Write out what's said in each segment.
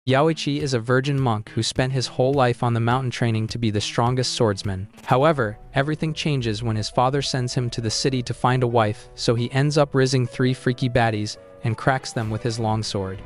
Yaoichi is a virgin monk who spent his whole life on the mountain training to be the strongest swordsman. However, everything changes when his father sends him to the city to find a wife, so he ends up rizzing 3 freaky baddies and cracks them with his longsword.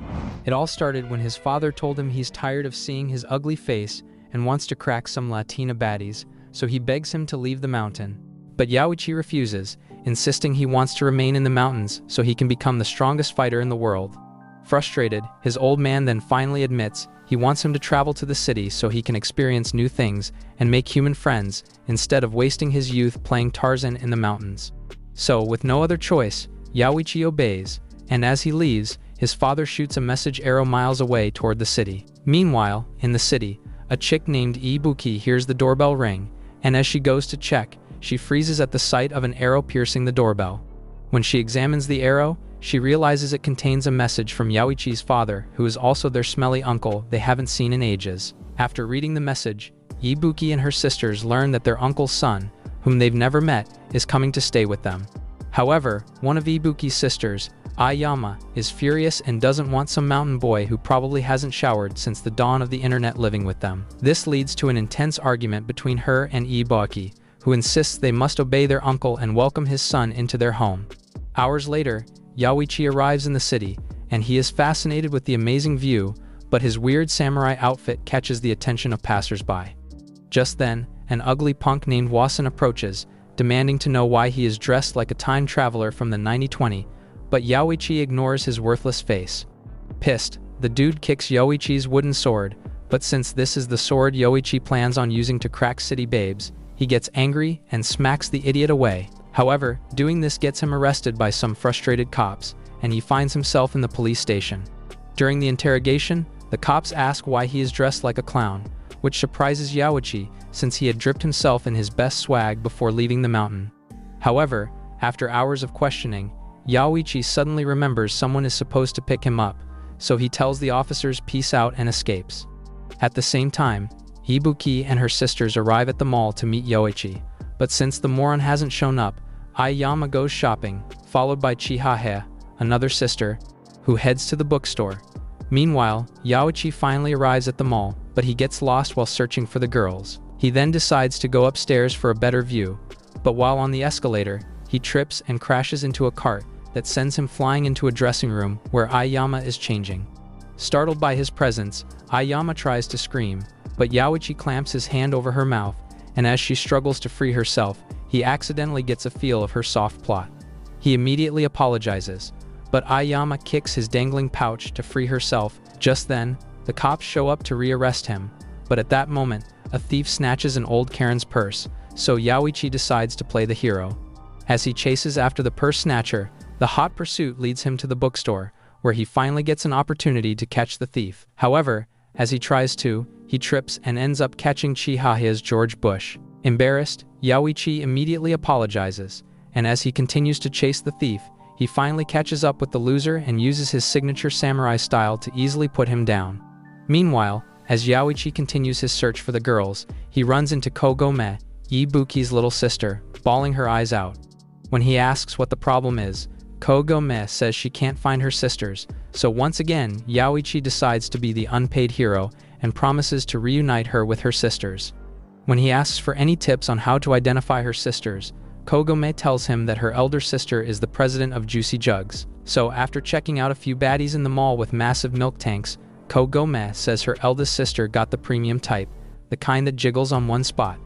It all started when his father told him he's tired of seeing his ugly face and wants to crack some Latina baddies, so he begs him to leave the mountain. But Yaoichi refuses, insisting he wants to remain in the mountains so he can become the strongest fighter in the world. Frustrated, his old man then finally admits he wants him to travel to the city so he can experience new things and make human friends instead of wasting his youth playing Tarzan in the mountains. So, with no other choice, Yaoichi obeys, and as he leaves, his father shoots a message arrow miles away toward the city. Meanwhile, in the city, a chick named Ibuki hears the doorbell ring, and as she goes to check, she freezes at the sight of an arrow piercing the doorbell. When she examines the arrow, she realizes it contains a message from Yaoichi's father, who is also their smelly uncle they haven't seen in ages. After reading the message, Ibuki and her sisters learn that their uncle's son, whom they've never met, is coming to stay with them. However, one of Ibuki's sisters, Ayama, is furious and doesn't want some mountain boy who probably hasn't showered since the dawn of the internet living with them. This leads to an intense argument between her and Ibuki, who insists they must obey their uncle and welcome his son into their home. Hours later, Yaoichi arrives in the city, and he is fascinated with the amazing view, but his weird samurai outfit catches the attention of passers-by. Just then, an ugly punk named Wasan approaches, demanding to know why he is dressed like a time traveler from the 9020, but Yaoichi ignores his worthless face. Pissed, the dude kicks Yoichi's wooden sword, but since this is the sword Yoichi plans on using to crack city babes, he gets angry and smacks the idiot away. However, doing this gets him arrested by some frustrated cops, and he finds himself in the police station. During the interrogation, the cops ask why he is dressed like a clown, which surprises Yaoichi since he had dripped himself in his best swag before leaving the mountain. However, after hours of questioning, Yaoichi suddenly remembers someone is supposed to pick him up, so he tells the officers peace out and escapes. At the same time, Ibuki and her sisters arrive at the mall to meet Yoichi, but since the moron hasn't shown up, Ayama goes shopping, followed by Chihahe, another sister, who heads to the bookstore. Meanwhile, Yaoichi finally arrives at the mall, but he gets lost while searching for the girls. He then decides to go upstairs for a better view, but while on the escalator, he trips and crashes into a cart that sends him flying into a dressing room where Ayama is changing. Startled by his presence, Ayama tries to scream, but Yaoichi clamps his hand over her mouth, and as she struggles to free herself, he accidentally gets a feel of her soft plot. He immediately apologizes, but Ayama kicks his dangling pouch to free herself. Just then, the cops show up to rearrest him, but at that moment, a thief snatches an old Karen's purse, so Yaoichi decides to play the hero. As he chases after the purse snatcher, the hot pursuit leads him to the bookstore, where he finally gets an opportunity to catch the thief. However, as he tries to, he trips and ends up catching Chihahe's George Bush. Embarrassed, Yaoichi immediately apologizes, and as he continues to chase the thief, he finally catches up with the loser and uses his signature samurai style to easily put him down. Meanwhile, as Yaoichi continues his search for the girls, he runs into Kogome, Ibuki's little sister, bawling her eyes out. When he asks what the problem is, Kogome says she can't find her sisters, so once again, Yaoichi decides to be the unpaid hero and promises to reunite her with her sisters. When he asks for any tips on how to identify her sisters, Kogome tells him that her elder sister is the president of Juicy Jugs. So after checking out a few baddies in the mall with massive milk tanks, Kogome says her eldest sister got the premium type, the kind that jiggles on one spot.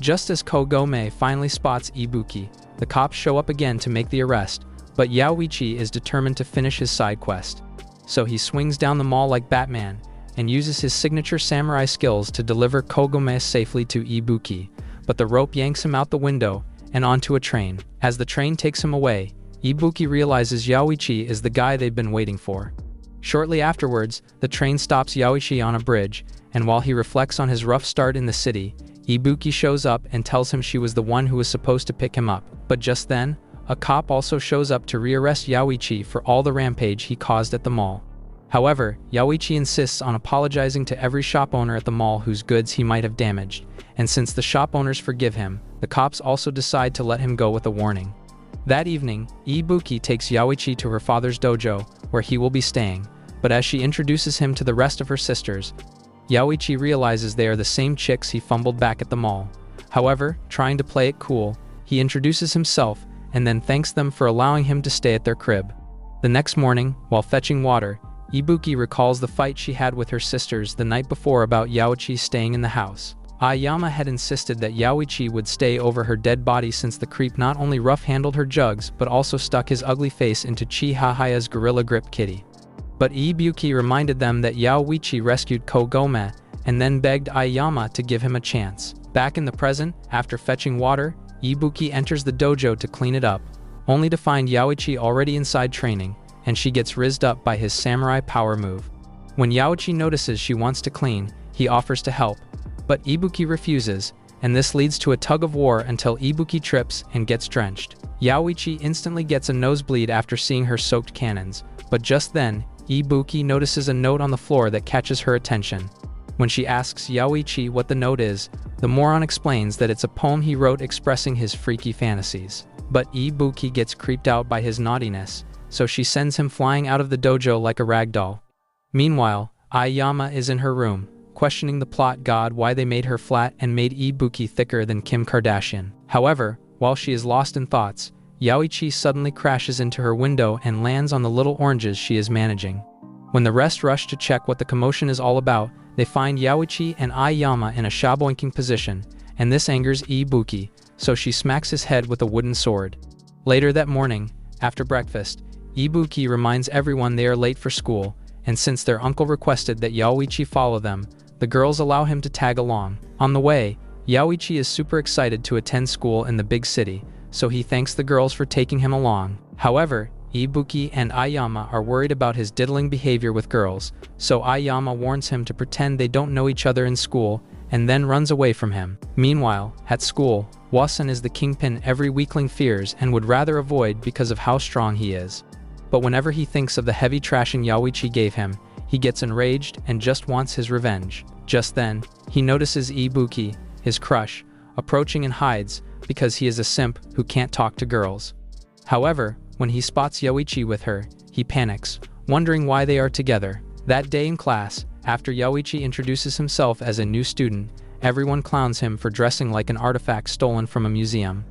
Just as Kogome finally spots Ibuki, the cops show up again to make the arrest, but Yaoichi is determined to finish his side quest. So he swings down the mall like Batman, and uses his signature samurai skills to deliver Kogome safely to Ibuki, but the rope yanks him out the window and onto a train. As the train takes him away, Ibuki realizes Yaoichi is the guy they've been waiting for. Shortly afterwards, the train stops Yaoichi on a bridge, and while he reflects on his rough start in the city, Ibuki shows up and tells him she was the one who was supposed to pick him up. But just then, a cop also shows up to rearrest Yaoichi for all the rampage he caused at the mall. However, Yaoichi insists on apologizing to every shop owner at the mall whose goods he might have damaged, and since the shop owners forgive him, the cops also decide to let him go with a warning. That evening, Ibuki takes Yaoichi to her father's dojo, where he will be staying, But as she introduces him to the rest of her sisters, Yaoichi realizes they are the same chicks he fumbled back at the mall. However, trying to play it cool, he introduces himself and then thanks them for allowing him to stay at their crib. The next morning, while fetching water, Ibuki recalls the fight she had with her sisters the night before about Yaoichi staying in the house. Aoyama had insisted that Yaoichi would stay over her dead body since the creep not only rough-handled her jugs but also stuck his ugly face into Chihaya's gorilla grip kitty. But Ibuki reminded them that Yaoichi rescued Kogome and then begged Aoyama to give him a chance. Back in the present, after fetching water, Ibuki enters the dojo to clean it up, only to find Yaoichi already inside training, and she gets rizzed up by his samurai power move. When Yaoichi notices she wants to clean, he offers to help, but Ibuki refuses, and this leads to a tug-of-war until Ibuki trips and gets drenched. Yaoichi instantly gets a nosebleed after seeing her soaked cannons, but just then, Ibuki notices a note on the floor that catches her attention. When she asks Yaoichi what the note is, the moron explains that it's a poem he wrote expressing his freaky fantasies. But Ibuki gets creeped out by his naughtiness, so she sends him flying out of the dojo like a rag doll. Meanwhile, Aoyama is in her room, questioning the plot god why they made her flat and made Ibuki thicker than Kim Kardashian. However, while she is lost in thoughts, Yaoichi suddenly crashes into her window and lands on the little oranges she is managing. When the rest rush to check what the commotion is all about, they find Yaoichi and Aoyama in a shaboinking position, and this angers Ibuki, so she smacks his head with a wooden sword. Later that morning, after breakfast, Ibuki reminds everyone they are late for school, and since their uncle requested that Yaoichi follow them, the girls allow him to tag along. On the way, Yaoichi is super excited to attend school in the big city, so he thanks the girls for taking him along. However, Ibuki and Aoyama are worried about his diddling behavior with girls, so Aoyama warns him to pretend they don't know each other in school, and then runs away from him. Meanwhile, at school, Wasen is the kingpin every weakling fears and would rather avoid because of how strong he is. But whenever he thinks of the heavy trashing Yaoichi gave him, he gets enraged and just wants his revenge. Just then, he notices Ibuki, his crush, approaching and hides because he is a simp who can't talk to girls. However, when he spots Yaoichi with her, he panics, wondering why they are together. That day in class, after Yaoichi introduces himself as a new student, everyone clowns him for dressing like an artifact stolen from a museum.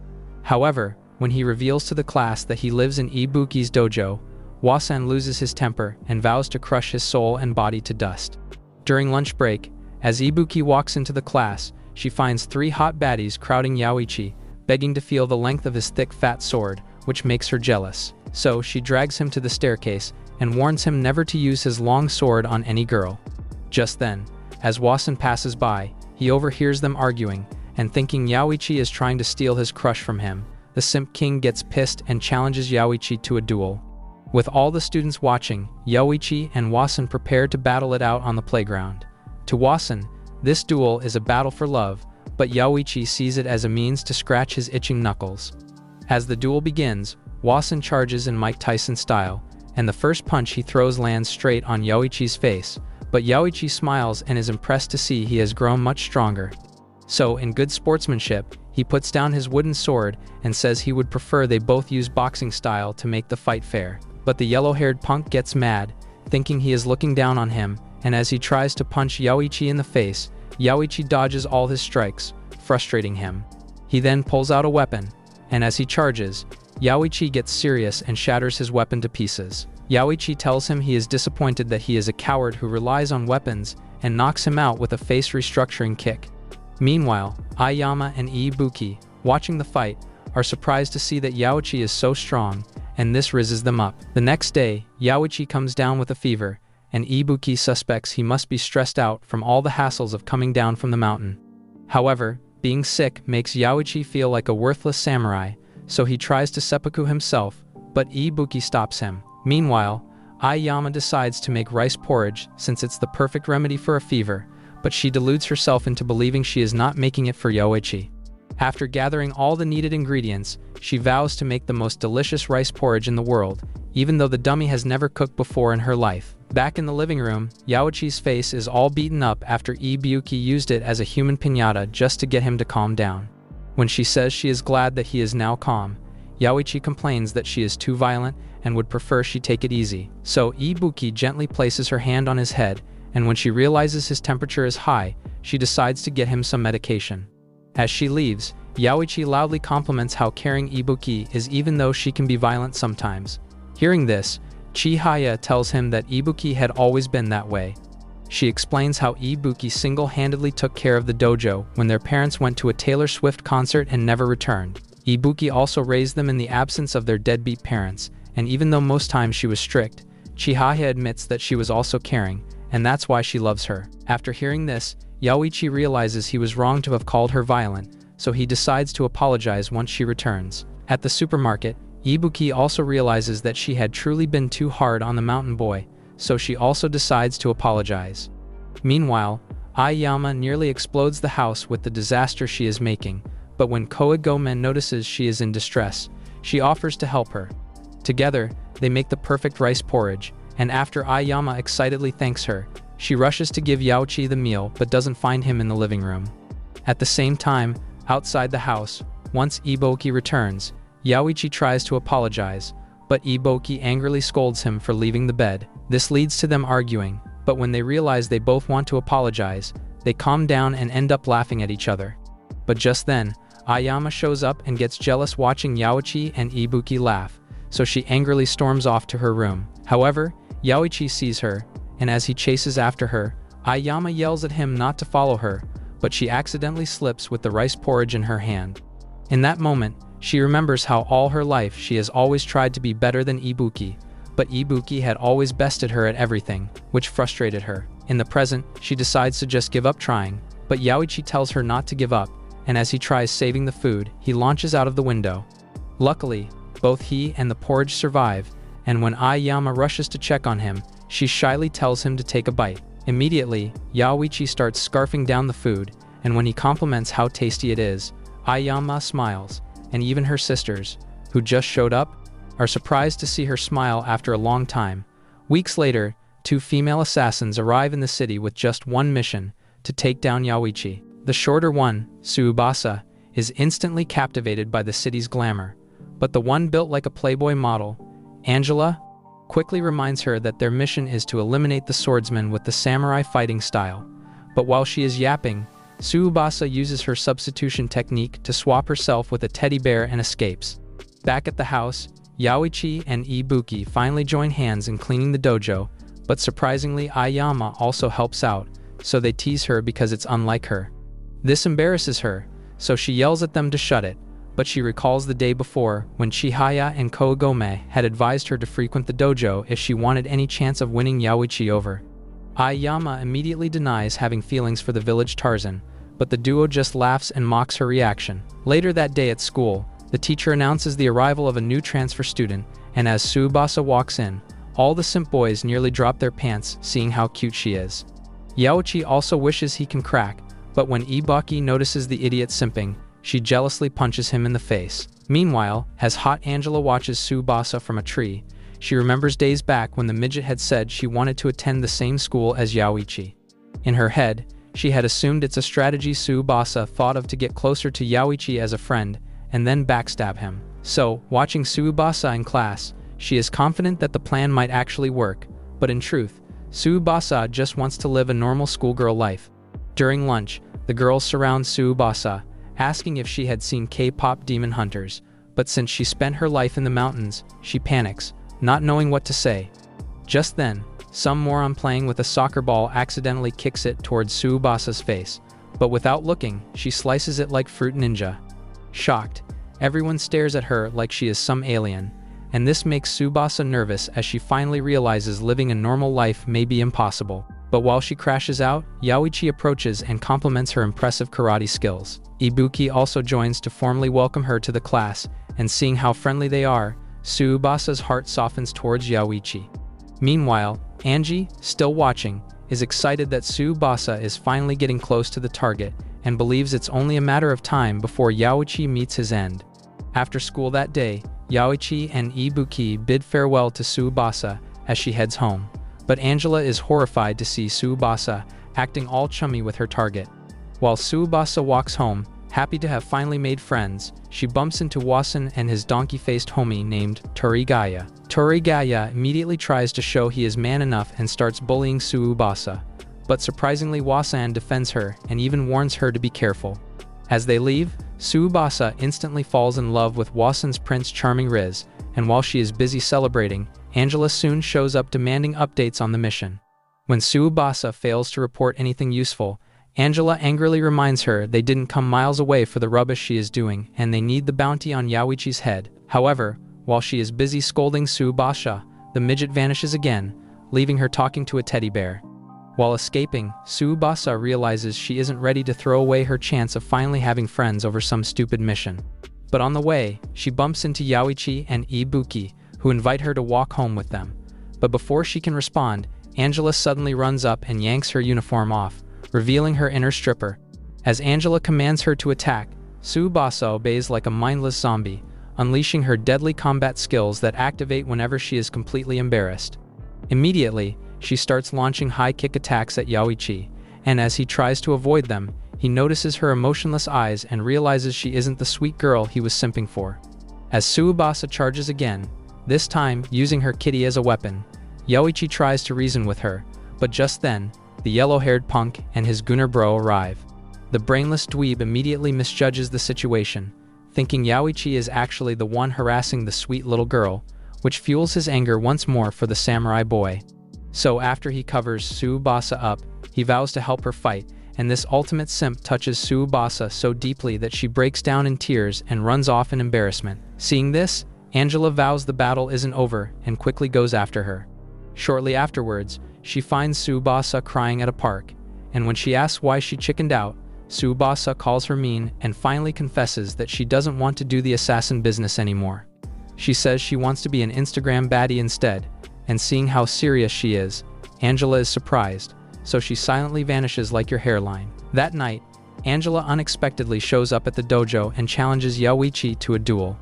However, when he reveals to the class that he lives in Ibuki's dojo, Wasen loses his temper and vows to crush his soul and body to dust. During lunch break, as Ibuki walks into the class, she finds 3 hot baddies crowding Yaoichi, begging to feel the length of his thick fat sword, which makes her jealous. So she drags him to the staircase and warns him never to use his long sword on any girl. Just then, as Wasen passes by, he overhears them arguing, and thinking Yaoichi is trying to steal his crush from him, the simp king gets pissed and challenges Yaoichi to a duel. With all the students watching, Yaoichi and Wasen prepare to battle it out on the playground. To Wasen, this duel is a battle for love, but Yaoichi sees it as a means to scratch his itching knuckles. As the duel begins, Wasen charges in Mike Tyson style, and the first punch he throws lands straight on Yaoichi's face, but Yaoichi smiles and is impressed to see he has grown much stronger. So, in good sportsmanship, he puts down his wooden sword and says he would prefer they both use boxing style to make the fight fair. But the yellow-haired punk gets mad, thinking he is looking down on him, and as he tries to punch Yaoichi in the face, Yaoichi dodges all his strikes, frustrating him. He then pulls out a weapon, and as he charges, Yaoichi gets serious and shatters his weapon to pieces. Yaoichi tells him he is disappointed that he is a coward who relies on weapons and knocks him out with a face restructuring kick. Meanwhile, Aoyama and Ibuki, watching the fight, are surprised to see that Yaoichi is so strong, and this rizzes them up. The next day, Yaoichi comes down with a fever, and Ibuki suspects he must be stressed out from all the hassles of coming down from the mountain. However, being sick makes Yaoichi feel like a worthless samurai, so he tries to seppuku himself, but Ibuki stops him. Meanwhile, Aoyama decides to make rice porridge since it's the perfect remedy for a fever, but she deludes herself into believing she is not making it for Yaoichi. After gathering all the needed ingredients, she vows to make the most delicious rice porridge in the world, even though the dummy has never cooked before in her life. Back in the living room, Yaoichi's face is all beaten up after Ibuki used it as a human piñata just to get him to calm down. When she says she is glad that he is now calm, Yaoichi complains that she is too violent and would prefer she take it easy. So Ibuki gently places her hand on his head, and when she realizes his temperature is high, she decides to get him some medication. As she leaves, Yaoichi loudly compliments how caring Ibuki is even though she can be violent sometimes. Hearing this, Chihaya tells him that Ibuki had always been that way. She explains how Ibuki single-handedly took care of the dojo when their parents went to a Taylor Swift concert and never returned. Ibuki also raised them in the absence of their deadbeat parents, and even though most times she was strict, Chihaya admits that she was also caring, and that's why she loves her. After hearing this, Yaoichi realizes he was wrong to have called her violent, so he decides to apologize once she returns. At the supermarket, Ibuki also realizes that she had truly been too hard on the mountain boy, so she also decides to apologize. Meanwhile, Aiyama nearly explodes the house with the disaster she is making, but when Koigome notices she is in distress, she offers to help her. Together, they make the perfect rice porridge, and after Aiyama excitedly thanks her, she rushes to give Yaoichi the meal but doesn't find him in the living room. At the same time, outside the house, once Ibuki returns, Yaoichi tries to apologize, but Ibuki angrily scolds him for leaving the bed. This leads to them arguing, but when they realize they both want to apologize, they calm down and end up laughing at each other. But just then, Aiyama shows up and gets jealous watching Yaoichi and Ibuki laugh, so she angrily storms off to her room. However, Yaoichi sees her, and as he chases after her, Aiyama yells at him not to follow her, but she accidentally slips with the rice porridge in her hand. In that moment, she remembers how all her life she has always tried to be better than Ibuki, but Ibuki had always bested her at everything, which frustrated her. In the present, she decides to just give up trying, but Yaoichi tells her not to give up, and as he tries saving the food, he launches out of the window. Luckily, both he and the porridge survive, and when Aiyama rushes to check on him, she shyly tells him to take a bite. Immediately, Yaoichi starts scarfing down the food, and when he compliments how tasty it is, Aiyama smiles, and even her sisters, who just showed up, are surprised to see her smile after a long time. Weeks later, 2 female assassins arrive in the city with just one mission, to take down Yaoichi. The shorter one, Tsubasa, is instantly captivated by the city's glamour, but the one built like a Playboy model, Angela, quickly reminds her that their mission is to eliminate the swordsman with the samurai fighting style. But while she is yapping, Tsubasa uses her substitution technique to swap herself with a teddy bear and escapes. Back at the house, Yaoichi and Ibuki finally join hands in cleaning the dojo, but surprisingly Aiyama also helps out, so they tease her because it's unlike her. This embarrasses her, so she yells at them to shut it, but she recalls the day before when Chihaya and Koigome had advised her to frequent the dojo if she wanted any chance of winning Yaoichi over. Aiyama immediately denies having feelings for the village Tarzan, but the duo just laughs and mocks her reaction. Later that day at school, the teacher announces the arrival of a new transfer student, and as Tsubasa walks in, all the simp boys nearly drop their pants seeing how cute she is. Yaoichi also wishes he can crack, but when Ibuki notices the idiot simping, she jealously punches him in the face. Meanwhile, as hot Angela watches Tsubasa from a tree, she remembers days back when the midget had said she wanted to attend the same school as Yaoichi. In her head, she had assumed it's a strategy Tsubasa thought of to get closer to Yaoichi as a friend, and then backstab him. So, watching Tsubasa in class, she is confident that the plan might actually work, but in truth, Tsubasa just wants to live a normal schoolgirl life. During lunch, the girls surround Tsubasa, asking if she had seen K-pop Demon Hunters, but since she spent her life in the mountains, she panics, not knowing what to say. Just then, some moron playing with a soccer ball accidentally kicks it towards Tsubasa's face, but without looking, she slices it like Fruit Ninja. Shocked, everyone stares at her like she is some alien, and this makes Tsubasa nervous as she finally realizes living a normal life may be impossible. But while she crashes out, Yaoichi approaches and compliments her impressive karate skills. Ibuki also joins to formally welcome her to the class, and seeing how friendly they are, Tsubasa's heart softens towards Yaoichi. Meanwhile, Angie, still watching, is excited that Tsubasa is finally getting close to the target, and believes it's only a matter of time before Yaoichi meets his end. After school that day, Yaoichi and Ibuki bid farewell to Tsubasa as she heads home, but Angela is horrified to see Tsubasa acting all chummy with her target. While Tsubasa walks home, Happy to have finally made friends, she bumps into Wasan and his donkey-faced homie named Torigaya. Torigaya immediately tries to show he is man enough and starts bullying Tsubasa. But surprisingly, Wasan defends her and even warns her to be careful. As they leave, Tsubasa instantly falls in love with Wasan's Prince Charming Riz, and while she is busy celebrating, Angela soon shows up demanding updates on the mission. When Tsubasa fails to report anything useful, Angela angrily reminds her they didn't come miles away for the rubbish she is doing and they need the bounty on Yaoichi's head. However, while she is busy scolding Tsubasa, the midget vanishes again, leaving her talking to a teddy bear. While escaping, Tsubasa realizes she isn't ready to throw away her chance of finally having friends over some stupid mission. But on the way, she bumps into Yaoichi and Ibuki, who invite her to walk home with them. But before she can respond, Angela suddenly runs up and yanks her uniform off, revealing her inner stripper. As Angela commands her to attack, Tsubasa obeys like a mindless zombie, unleashing her deadly combat skills that activate whenever she is completely embarrassed. Immediately, she starts launching high-kick attacks at Yaoichi, and as he tries to avoid them, he notices her emotionless eyes and realizes she isn't the sweet girl he was simping for. As Tsubasa charges again, this time using her kitty as a weapon, Yaoichi tries to reason with her, but just then, the yellow-haired punk and his Gunner bro arrive. The brainless dweeb immediately misjudges the situation, thinking Yaoichi is actually the one harassing the sweet little girl, which fuels his anger once more for the samurai boy. So after he covers Tsubasa up, he vows to help her fight, and this ultimate simp touches Tsubasa so deeply that she breaks down in tears and runs off in embarrassment. Seeing this, Angela vows the battle isn't over and quickly goes after her. Shortly afterwards, she finds Tsubasa crying at a park, and when she asks why she chickened out, Tsubasa calls her mean and finally confesses that she doesn't want to do the assassin business anymore. She says she wants to be an Instagram baddie instead, and seeing how serious she is, Angela is surprised, so she silently vanishes like your hairline. That night, Angela unexpectedly shows up at the dojo and challenges Yaoichi to a duel.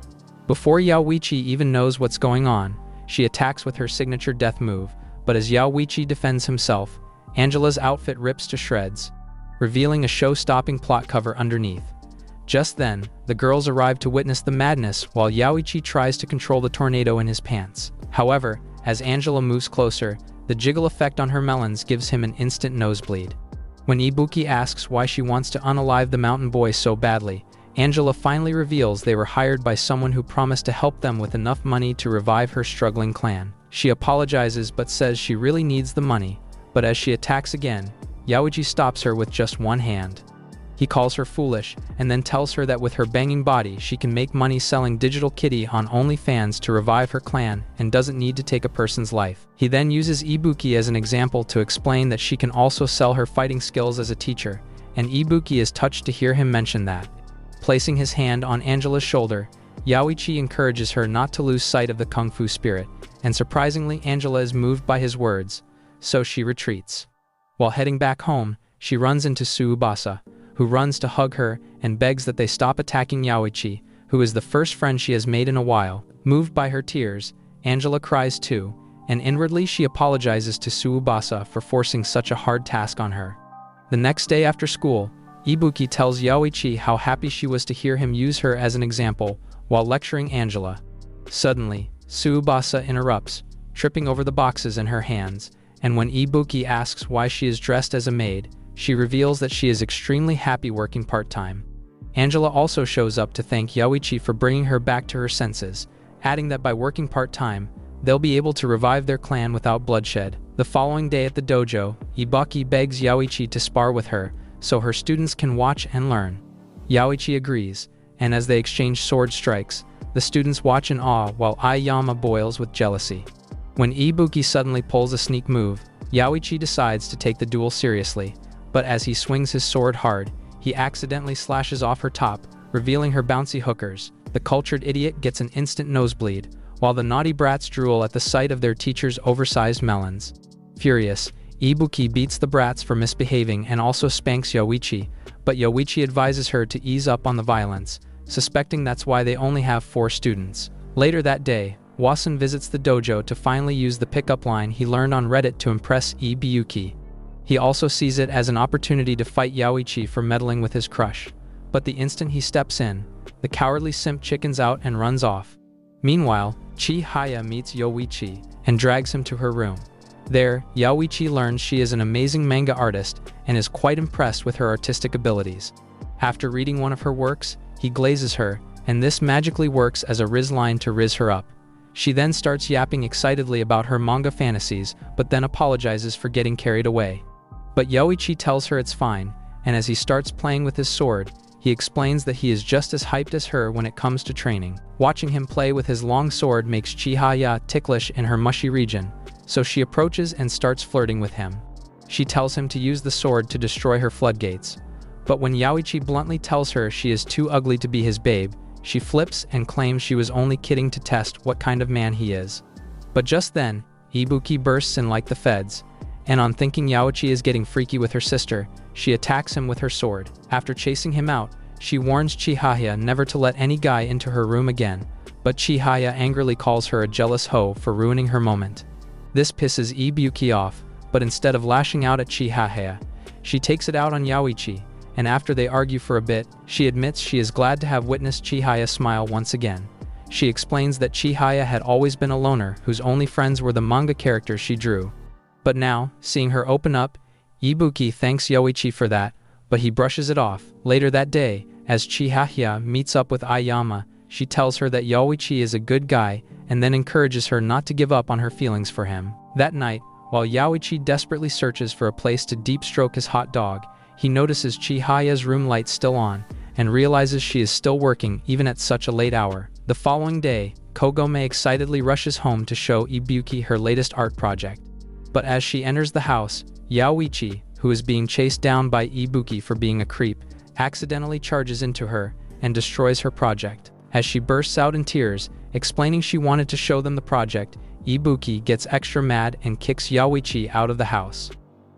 Before Yaoichi even knows what's going on, she attacks with her signature death move, but as Yaoichi defends himself, Angela's outfit rips to shreds, revealing a show-stopping plot cover underneath. Just then, the girls arrive to witness the madness while Yaoichi tries to control the tornado in his pants. However, as Angela moves closer, the jiggle effect on her melons gives him an instant nosebleed. When Ibuki asks why she wants to unalive the mountain boy so badly, Angela finally reveals they were hired by someone who promised to help them with enough money to revive her struggling clan. She apologizes but says she really needs the money, but as she attacks again, Yaoichi stops her with just one hand. He calls her foolish and then tells her that with her banging body she can make money selling digital kitty on OnlyFans to revive her clan and doesn't need to take a person's life. He then uses Ibuki as an example to explain that she can also sell her fighting skills as a teacher, and Ibuki is touched to hear him mention that. Placing his hand on Angela's shoulder, Yaoichi encourages her not to lose sight of the kung fu spirit, and surprisingly Angela is moved by his words, so she retreats. While heading back home, she runs into Tsubasa, who runs to hug her and begs that they stop attacking Yaoichi, who is the first friend she has made in a while. Moved by her tears, Angela cries too, and inwardly she apologizes to Tsubasa for forcing such a hard task on her. The next day after school, Ibuki tells Yaoichi how happy she was to hear him use her as an example while lecturing Angela. Suddenly, Tsubasa interrupts, tripping over the boxes in her hands, and when Ibuki asks why she is dressed as a maid, she reveals that she is extremely happy working part-time. Angela also shows up to thank Yaoichi for bringing her back to her senses, adding that by working part-time, they'll be able to revive their clan without bloodshed. The following day at the dojo, Ibuki begs Yaoichi to spar with her, so her students can watch and learn. Yaoichi agrees, and as they exchange sword strikes, the students watch in awe while Aiyama boils with jealousy. When Ibuki suddenly pulls a sneak move, Yaoichi decides to take the duel seriously, but as he swings his sword hard, he accidentally slashes off her top, revealing her bouncy hookers. The cultured idiot gets an instant nosebleed, while the naughty brats drool at the sight of their teacher's oversized melons. Furious, Ibuki beats the brats for misbehaving and also spanks Yaoichi, but Yaoichi advises her to ease up on the violence, suspecting that's why they only have 4 students. Later that day, Wasan visits the dojo to finally use the pickup line he learned on Reddit to impress Ibuki. He also sees it as an opportunity to fight Yaoichi for meddling with his crush, but the instant he steps in, the cowardly simp chickens out and runs off. Meanwhile, Chihaya meets Yoichi and drags him to her room. There, Yoichi learns she is an amazing manga artist and is quite impressed with her artistic abilities. After reading one of her works, he glazes her, and this magically works as a riz line to riz her up. She then starts yapping excitedly about her manga fantasies, but then apologizes for getting carried away. But Yoichi tells her it's fine, and as he starts playing with his sword, he explains that he is just as hyped as her when it comes to training. Watching him play with his long sword makes Chihaya ticklish in her mushy region, so she approaches and starts flirting with him. She tells him to use the sword to destroy her floodgates. But when Yoichi bluntly tells her she is too ugly to be his babe, she flips and claims she was only kidding to test what kind of man he is. But just then, Ibuki bursts in like the feds, and on thinking Yoichi is getting freaky with her sister, she attacks him with her sword. After chasing him out, she warns Chihaya never to let any guy into her room again, but Chihaya angrily calls her a jealous hoe for ruining her moment. This pisses Ibuki off, but instead of lashing out at Chihaya, she takes it out on Yoichi, and after they argue for a bit, she admits she is glad to have witnessed Chihaya smile once again. She explains that Chihaya had always been a loner whose only friends were the manga characters she drew. But now, seeing her open up, Ibuki thanks Yoichi for that, but he brushes it off. Later that day, as Chihaya meets up with Ayama, she tells her that Yoichi is a good guy and then encourages her not to give up on her feelings for him. That night, while Yoichi desperately searches for a place to deep stroke his hot dog, he notices Chihaya's room light still on and realizes she is still working even at such a late hour. The following day, Kogome excitedly rushes home to show Ibuki her latest art project. But as she enters the house, Yoichi, who is being chased down by Ibuki for being a creep, accidentally charges into her and destroys her project. As she bursts out in tears, explaining she wanted to show them the project, Ibuki gets extra mad and kicks Yoichi out of the house.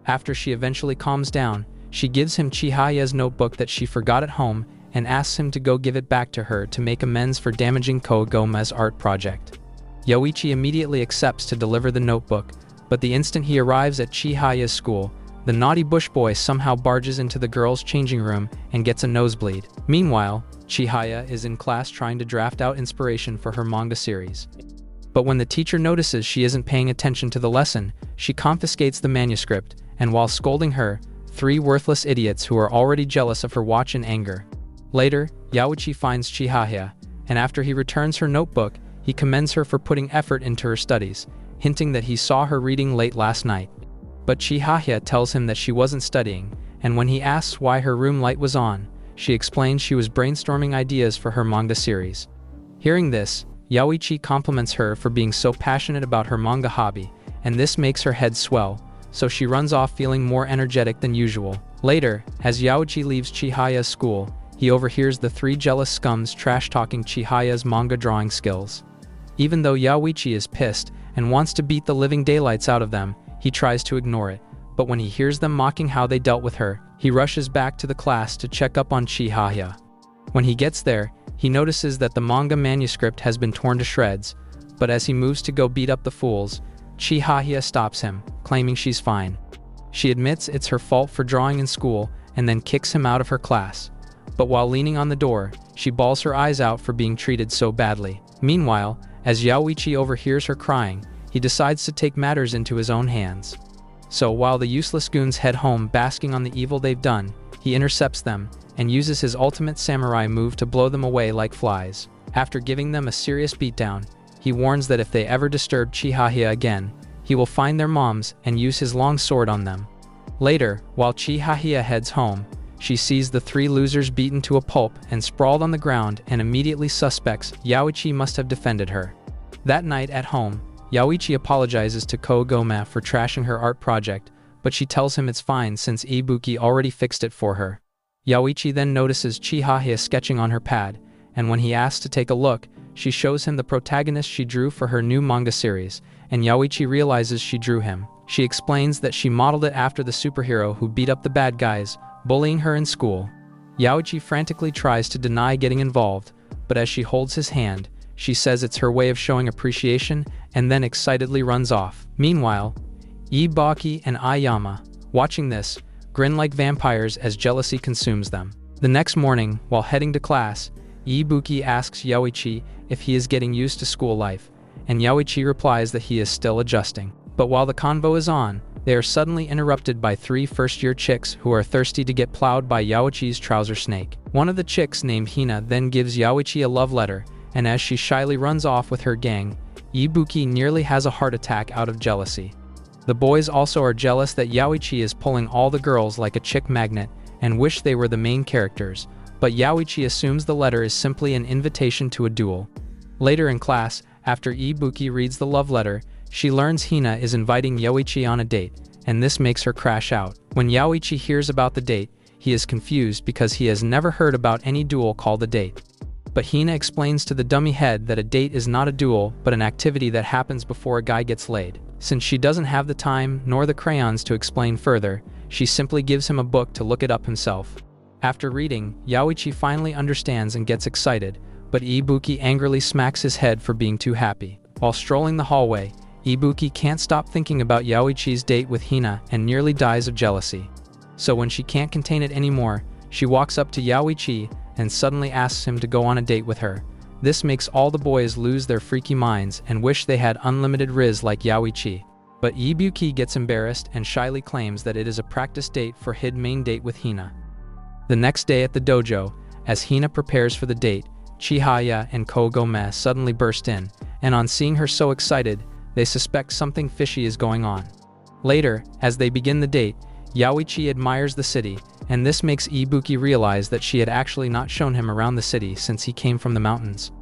After she eventually calms down, she gives him Chihaya's notebook that she forgot at home and asks him to go give it back to her to make amends for damaging Kogome's art project. Yoichi immediately accepts to deliver the notebook, but the instant he arrives at Chihaya's school, the naughty bush boy somehow barges into the girls' changing room and gets a nosebleed. Meanwhile, Chihaya is in class trying to draft out inspiration for her manga series. But when the teacher notices she isn't paying attention to the lesson, she confiscates the manuscript, and while scolding her, 3 worthless idiots who are already jealous of her watch in anger. Later, Yoichi finds Chihaya, and after he returns her notebook, he commends her for putting effort into her studies, hinting that he saw her reading late last night. But Chihaya tells him that she wasn't studying, and when he asks why her room light was on, she explains she was brainstorming ideas for her manga series. Hearing this, Yoichi compliments her for being so passionate about her manga hobby, and this makes her head swell, so she runs off feeling more energetic than usual. Later, as Yoichi leaves Chihaya's school, he overhears the 3 jealous scums trash-talking Chihaya's manga drawing skills. Even though Yoichi is pissed and wants to beat the living daylights out of them, he tries to ignore it, but when he hears them mocking how they dealt with her, he rushes back to the class to check up on Chihaya. When he gets there, he notices that the manga manuscript has been torn to shreds, but as he moves to go beat up the fools, Chihaya stops him, claiming she's fine. She admits it's her fault for drawing in school and then kicks him out of her class. But while leaning on the door, she bawls her eyes out for being treated so badly. Meanwhile, as Yoichi overhears her crying, he decides to take matters into his own hands. So while the useless goons head home basking on the evil they've done, he intercepts them and uses his ultimate samurai move to blow them away like flies. After giving them a serious beatdown, he warns that if they ever disturb Chihaya again, he will find their moms and use his long sword on them. Later, while Chihaya heads home, she sees the 3 losers beaten to a pulp and sprawled on the ground and immediately suspects Yoichi must have defended her. That night at home, Yoichi apologizes to Kogome for trashing her art project, but she tells him it's fine since Ibuki already fixed it for her. Yoichi then notices Chihaya sketching on her pad, and when he asks to take a look, she shows him the protagonist she drew for her new manga series, and Yoichi realizes she drew him. She explains that she modeled it after the superhero who beat up the bad guys, bullying her in school. Yoichi frantically tries to deny getting involved, but as she holds his hand, she says it's her way of showing appreciation and then excitedly runs off. Meanwhile, Ibuki and Ayama, watching this, grin like vampires as jealousy consumes them. The next morning, while heading to class, Ibuki asks Yoichi if he is getting used to school life, and Yoichi replies that he is still adjusting. But while the convo is on, they are suddenly interrupted by 3 first-year chicks who are thirsty to get plowed by Yoichi's trouser snake. One of the chicks, named Hina, then gives Yoichi a love letter, and as she shyly runs off with her gang, Ibuki nearly has a heart attack out of jealousy. The boys also are jealous that Yoichi is pulling all the girls like a chick magnet and wish they were the main characters, but Yoichi assumes the letter is simply an invitation to a duel. Later in class, after Ibuki reads the love letter, she learns Hina is inviting Yoichi on a date, and this makes her crash out. When Yoichi hears about the date, he is confused because he has never heard about any duel called a date. But Hina explains to the dummy head that a date is not a duel but an activity that happens before a guy gets laid. Since she doesn't have the time nor the crayons to explain further, she simply gives him a book to look it up himself. After reading, Yoichi finally understands and gets excited, but Ibuki angrily smacks his head for being too happy. While strolling the hallway, Ibuki can't stop thinking about Yoichi's date with Hina and nearly dies of jealousy. So when she can't contain it anymore, she walks up to Yoichi and suddenly asks him to go on a date with her. This makes all the boys lose their freaky minds and wish they had unlimited riz like Yoichi. But Ibuki gets embarrassed and shyly claims that it is a practice date for his main date with Hina. The next day at the dojo, as Hina prepares for the date, Chihaya and Kogome suddenly burst in, and on seeing her so excited, they suspect something fishy is going on. Later, as they begin the date, Yoichi admires the city, and this makes Ibuki realize that she had actually not shown him around the city since he came from the mountains.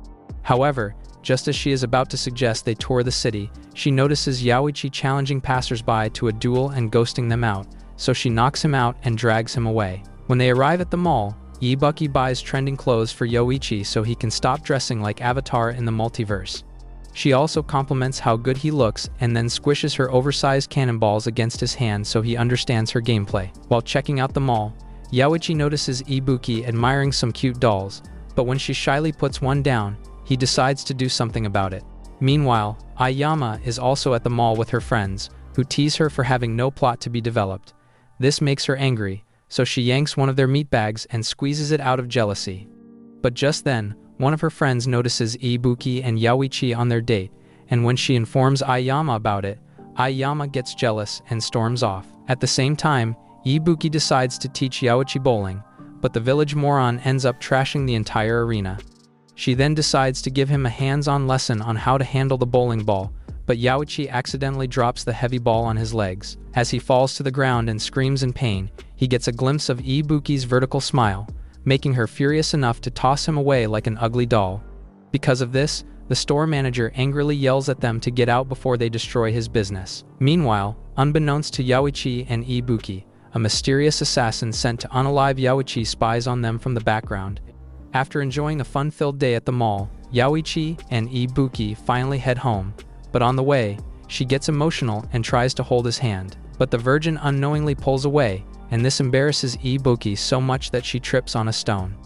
However, just as she is about to suggest they tour the city, she notices Yoichi challenging passersby to a duel and ghosting them out, so she knocks him out and drags him away. When they arrive at the mall, Ibuki buys trending clothes for Yoichi so he can stop dressing like Avatar in the multiverse. She also compliments how good he looks and then squishes her oversized cannonballs against his hand so he understands her gameplay. While checking out the mall, Yoichi notices Ibuki admiring some cute dolls, but when she shyly puts one down, he decides to do something about it. Meanwhile, Aiyama is also at the mall with her friends, who tease her for having no plot to be developed. This makes her angry, so she yanks one of their meat bags and squeezes it out of jealousy. But just then, one of her friends notices Ibuki and Yoichi on their date, and when she informs Aiyama about it, Aiyama gets jealous and storms off. At the same time, Ibuki decides to teach Yoichi bowling, but the village moron ends up trashing the entire arena. She then decides to give him a hands-on lesson on how to handle the bowling ball, but Yoichi accidentally drops the heavy ball on his legs. As he falls to the ground and screams in pain, he gets a glimpse of Ibuki's vertical smile, making her furious enough to toss him away like an ugly doll. Because of this, the store manager angrily yells at them to get out before they destroy his business. Meanwhile, unbeknownst to Yoichi and Ibuki, a mysterious assassin sent to unalive Yoichi spies on them from the background. After enjoying a fun-filled day at the mall, Yoichi and Ibuki finally head home, but on the way, she gets emotional and tries to hold his hand. But the virgin unknowingly pulls away, and this embarrasses Ibuki so much that she trips on a stone.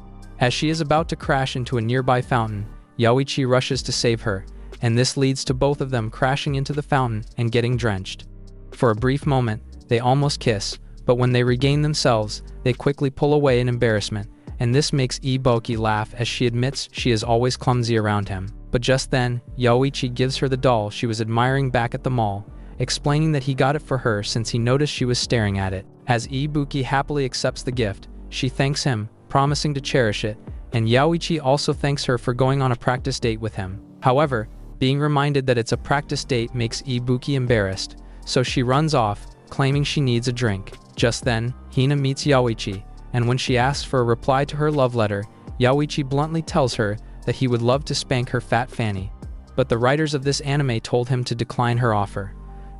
As she is about to crash into a nearby fountain, Yoichi rushes to save her, and this leads to both of them crashing into the fountain and getting drenched. For a brief moment, they almost kiss, but when they regain themselves, they quickly pull away in embarrassment, and this makes Ibuki laugh as she admits she is always clumsy around him. But just then, Yoichi gives her the doll she was admiring back at the mall, explaining that he got it for her since he noticed she was staring at it. As Ibuki happily accepts the gift, she thanks him, promising to cherish it, and Yoichi also thanks her for going on a practice date with him. However, being reminded that it's a practice date makes Ibuki embarrassed, so she runs off, claiming she needs a drink. Just then, Hina meets Yoichi, and when she asks for a reply to her love letter, Yoichi bluntly tells her that he would love to spank her fat fanny. But the writers of this anime told him to decline her offer.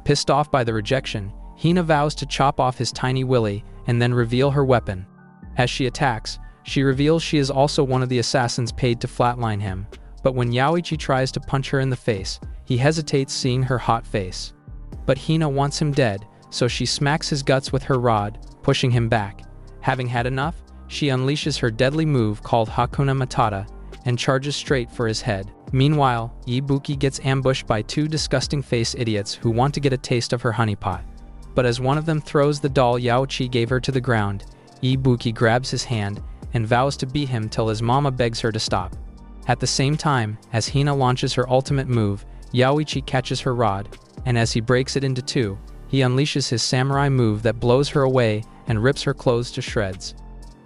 Pissed off by the rejection, Hina vows to chop off his tiny willy and then reveal her weapon. As she attacks, she reveals she is also one of the assassins paid to flatline him, but when Yoichi tries to punch her in the face, he hesitates seeing her hot face. But Hina wants him dead, so she smacks his guts with her rod, pushing him back. Having had enough, she unleashes her deadly move called Hakuna Matata and charges straight for his head. Meanwhile, Ibuki gets ambushed by 2 disgusting face idiots who want to get a taste of her honeypot. But as one of them throws the doll Yoichi gave her to the ground, Ibuki grabs his hand and vows to beat him till his mama begs her to stop. At the same time, as Hina launches her ultimate move, Yaoichi catches her rod, and as he breaks it into two, he unleashes his samurai move that blows her away and rips her clothes to shreds.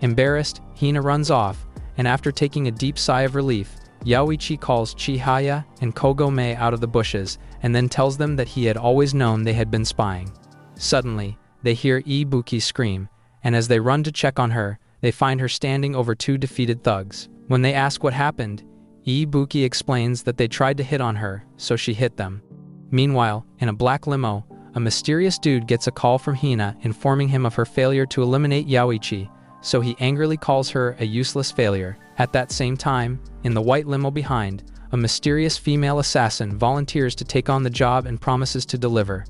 Embarrassed, Hina runs off, and after taking a deep sigh of relief, Yaoichi calls Chihaya and Kogome out of the bushes and then tells them that he had always known they had been spying. Suddenly, they hear Ibuki scream, and as they run to check on her, they find her standing over two defeated thugs. When they ask what happened, Ibuki explains that they tried to hit on her, so she hit them. Meanwhile, in a black limo, a mysterious dude gets a call from Hina informing him of her failure to eliminate Yaoichi, so he angrily calls her a useless failure. At that same time, in the white limo behind, a mysterious female assassin volunteers to take on the job and promises to deliver.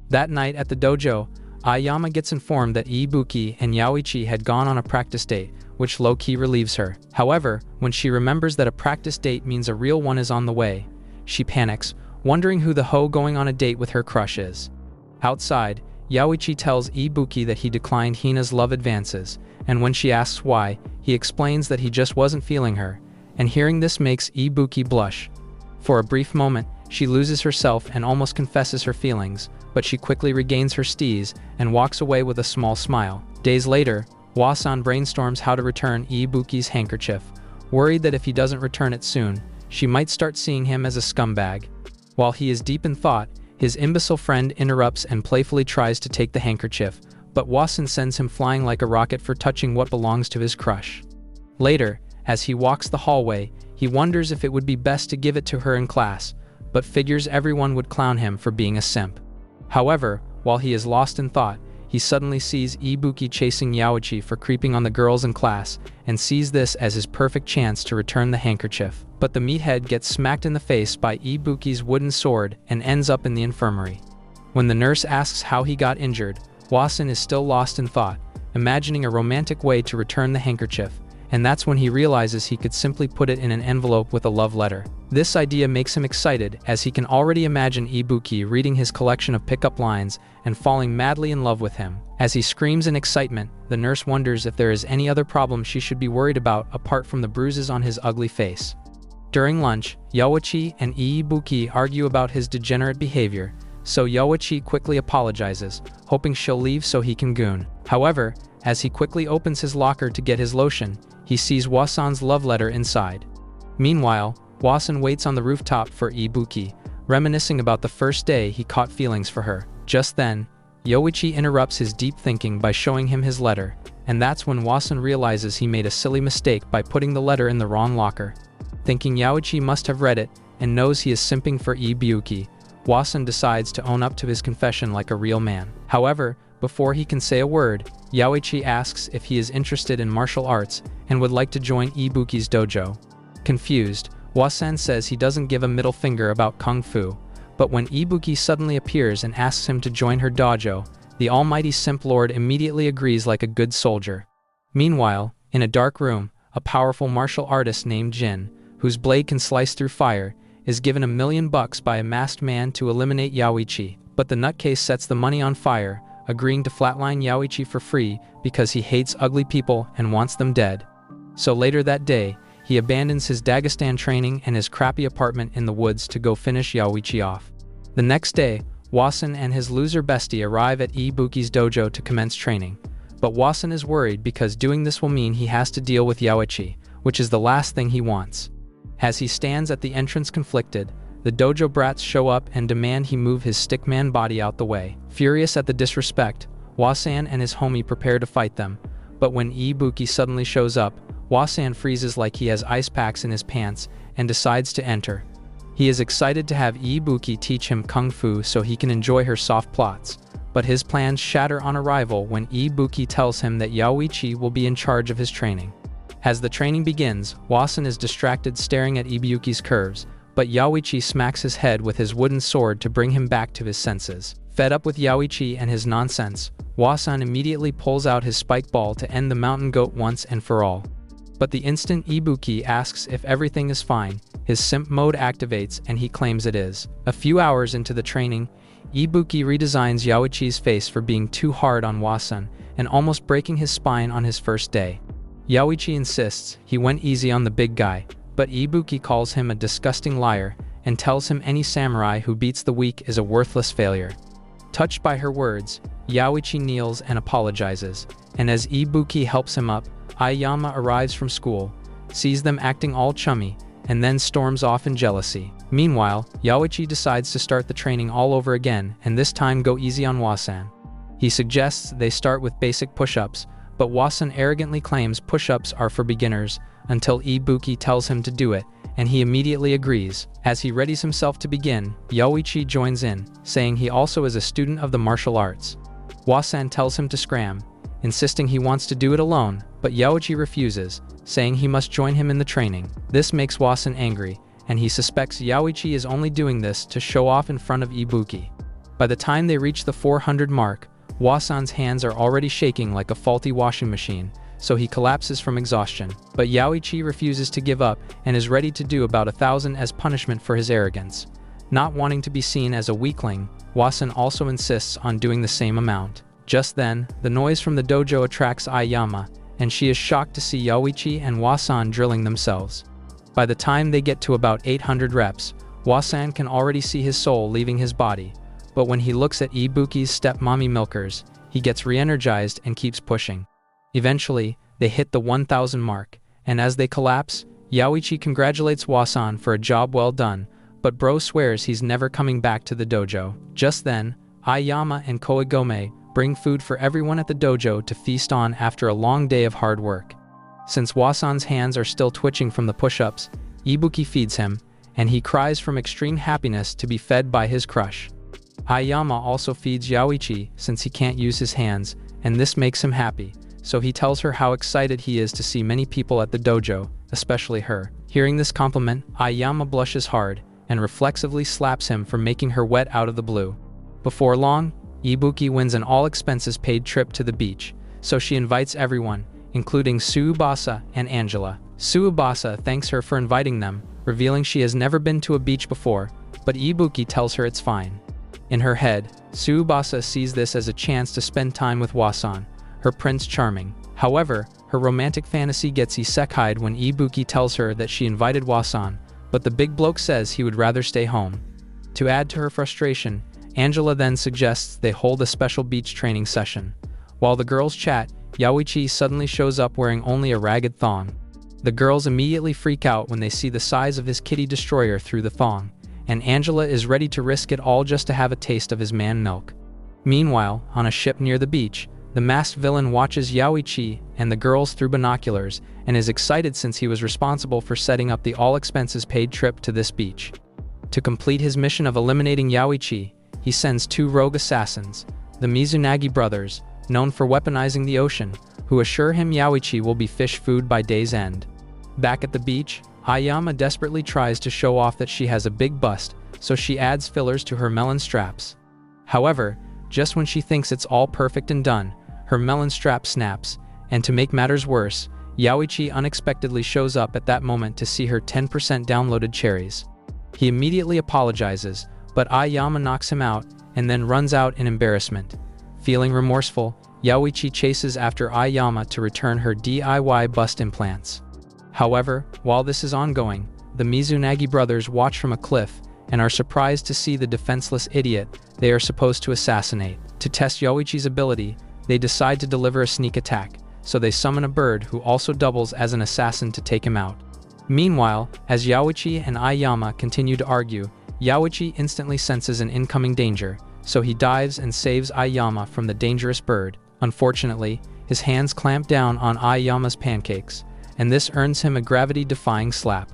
That night at the dojo, Ayama gets informed that Ibuki and Yaoichi had gone on a practice date, which low-key relieves her. However, when she remembers that a practice date means a real one is on the way, she panics, wondering who the hoe going on a date with her crush is. Outside, Yaoichi tells Ibuki that he declined Hina's love advances, and when she asks why, he explains that he just wasn't feeling her, and hearing this makes Ibuki blush. For a brief moment, she loses herself and almost confesses her feelings, but she quickly regains her steez and walks away with a small smile. Days later, Wasan brainstorms how to return Ibuki's handkerchief, worried that if he doesn't return it soon, she might start seeing him as a scumbag. While he is deep in thought, his imbecile friend interrupts and playfully tries to take the handkerchief, but Wasan sends him flying like a rocket for touching what belongs to his crush. Later, as he walks the hallway, he wonders if it would be best to give it to her in class, but figures everyone would clown him for being a simp. However, while he is lost in thought, he suddenly sees Ibuki chasing Yaoichi for creeping on the girls in class and sees this as his perfect chance to return the handkerchief. But the meathead gets smacked in the face by Ibuki's wooden sword and ends up in the infirmary. When the nurse asks how he got injured, Wasan is still lost in thought, imagining a romantic way to return the handkerchief, and that's when he realizes he could simply put it in an envelope with a love letter. This idea makes him excited, as he can already imagine Ibuki reading his collection of pickup lines and falling madly in love with him. As he screams in excitement, the nurse wonders if there is any other problem she should be worried about apart from the bruises on his ugly face. During lunch, Yaoichi and Ibuki argue about his degenerate behavior, so Yaoichi quickly apologizes, hoping she'll leave so he can goon. However, as he quickly opens his locker to get his lotion, he sees Wasan's love letter inside. Meanwhile, Wasan waits on the rooftop for Ibuki, reminiscing about the first day he caught feelings for her. Just then, Yaoichi interrupts his deep thinking by showing him his letter, and that's when Wasan realizes he made a silly mistake by putting the letter in the wrong locker. Thinking Yaoichi must have read it and knows he is simping for Ibuki, Wasan decides to own up to his confession like a real man. However, before he can say a word, Yaoichi asks if he is interested in martial arts and would like to join Ibuki's dojo. Confused, Wasan says he doesn't give a middle finger about kung fu, but when Ibuki suddenly appears and asks him to join her dojo, the almighty simp lord immediately agrees like a good soldier. Meanwhile, in a dark room, a powerful martial artist named Jin, whose blade can slice through fire, is given $1 million by a masked man to eliminate Yaoichi, but the nutcase sets the money on fire, agreeing to flatline Yaoichi for free because he hates ugly people and wants them dead. So later that day, he abandons his Dagestan training and his crappy apartment in the woods to go finish Yaoichi off. The next day, Wasan and his loser bestie arrive at Ibuki's dojo to commence training, but Wasan is worried because doing this will mean he has to deal with Yaoichi, which is the last thing he wants. As he stands at the entrance conflicted, the dojo brats show up and demand he move his stickman body out the way. Furious at the disrespect, Wasan and his homie prepare to fight them, but when Ibuki suddenly shows up, Wasan freezes like he has ice packs in his pants and decides to enter. He is excited to have Ibuki teach him kung fu so he can enjoy her soft plots, but his plans shatter on arrival when Ibuki tells him that Yaoichi will be in charge of his training. As the training begins, Wasan is distracted staring at Ibuki's curves, but Yaoichi smacks his head with his wooden sword to bring him back to his senses. Fed up with Yaoichi and his nonsense, Wasan immediately pulls out his spike ball to end the mountain goat once and for all. But the instant Ibuki asks if everything is fine, his simp mode activates and he claims it is. A few hours into the training, Ibuki redesigns Yaoichi's face for being too hard on Wasan and almost breaking his spine on his first day. Yaoichi insists he went easy on the big guy, but Ibuki calls him a disgusting liar and tells him any samurai who beats the weak is a worthless failure. Touched by her words, Yaoichi kneels and apologizes, and as Ibuki helps him up, Aoyama arrives from school, sees them acting all chummy, and then storms off in jealousy. Meanwhile, Yaoichi decides to start the training all over again and this time go easy on Wasan. He suggests they start with basic push-ups, but Wasan arrogantly claims push-ups are for beginners until Ibuki tells him to do it, and he immediately agrees. As he readies himself to begin, Yaoichi joins in, saying he also is a student of the martial arts. Wasan tells him to scram, insisting he wants to do it alone, but Yaoichi refuses, saying he must join him in the training. This makes Wasan angry, and he suspects Yaoichi is only doing this to show off in front of Ibuki. By the time they reach the 400 mark, Wasan's hands are already shaking like a faulty washing machine, so he collapses from exhaustion. But Yaoichi refuses to give up and is ready to do about 1,000 as punishment for his arrogance. Not wanting to be seen as a weakling, Wasan also insists on doing the same amount. Just then, the noise from the dojo attracts Aoyama, and she is shocked to see Yaoichi and Wasan drilling themselves. By the time they get to about 800 reps, Wasan can already see his soul leaving his body, but when he looks at Ibuki's stepmommy milkers, he gets re-energized and keeps pushing. Eventually, they hit the 1,000 mark, and as they collapse, Yaoichi congratulates Wasan for a job well done, but bro swears he's never coming back to the dojo. Just then, Aoyama and Koigome bring food for everyone at the dojo to feast on after a long day of hard work. Since Wasan's hands are still twitching from the push-ups, Ibuki feeds him, and he cries from extreme happiness to be fed by his crush. Aoyama also feeds Yaoichi since he can't use his hands, and this makes him happy, so he tells her how excited he is to see many people at the dojo, especially her. Hearing this compliment, Aoyama blushes hard and reflexively slaps him for making her wet out of the blue. Before long, Ibuki wins an all-expenses-paid trip to the beach, so she invites everyone, including Tsubasa and Angela. Tsubasa thanks her for inviting them, revealing she has never been to a beach before, but Ibuki tells her it's fine. In her head, Tsubasa sees this as a chance to spend time with Wasan, her Prince Charming. However, her romantic fantasy gets isekai'd when Ibuki tells her that she invited Wasan, but the big bloke says he would rather stay home. To add to her frustration, Angela then suggests they hold a special beach training session. While the girls chat, Yaoichi suddenly shows up wearing only a ragged thong. The girls immediately freak out when they see the size of his kitty destroyer through the thong, and Angela is ready to risk it all just to have a taste of his man milk. Meanwhile, on a ship near the beach, the masked villain watches Yaoichi and the girls through binoculars and is excited since he was responsible for setting up the all-expenses-paid trip to this beach. To complete his mission of eliminating Yaoichi, he sends 2 rogue assassins, the Mizunagi brothers, known for weaponizing the ocean, who assure him Yaoichi will be fish food by day's end. Back at the beach, Aoyama desperately tries to show off that she has a big bust, so she adds fillers to her melon straps. However, just when she thinks it's all perfect and done, her melon strap snaps, and to make matters worse, Yaoichi unexpectedly shows up at that moment to see her 10% downloaded cherries. He immediately apologizes, but Aoyama knocks him out and then runs out in embarrassment. Feeling remorseful, Yaoichi chases after Aoyama to return her DIY bust implants. However, while this is ongoing, the Mizunagi brothers watch from a cliff and are surprised to see the defenseless idiot they are supposed to assassinate. To test Yaoichi's ability, they decide to deliver a sneak attack, so they summon a bird who also doubles as an assassin to take him out. Meanwhile, as Yaoichi and Aoyama continue to argue, Yaoichi instantly senses an incoming danger, so he dives and saves Aoyama from the dangerous bird. Unfortunately, his hands clamp down on Aoyama's pancakes, and this earns him a gravity-defying slap.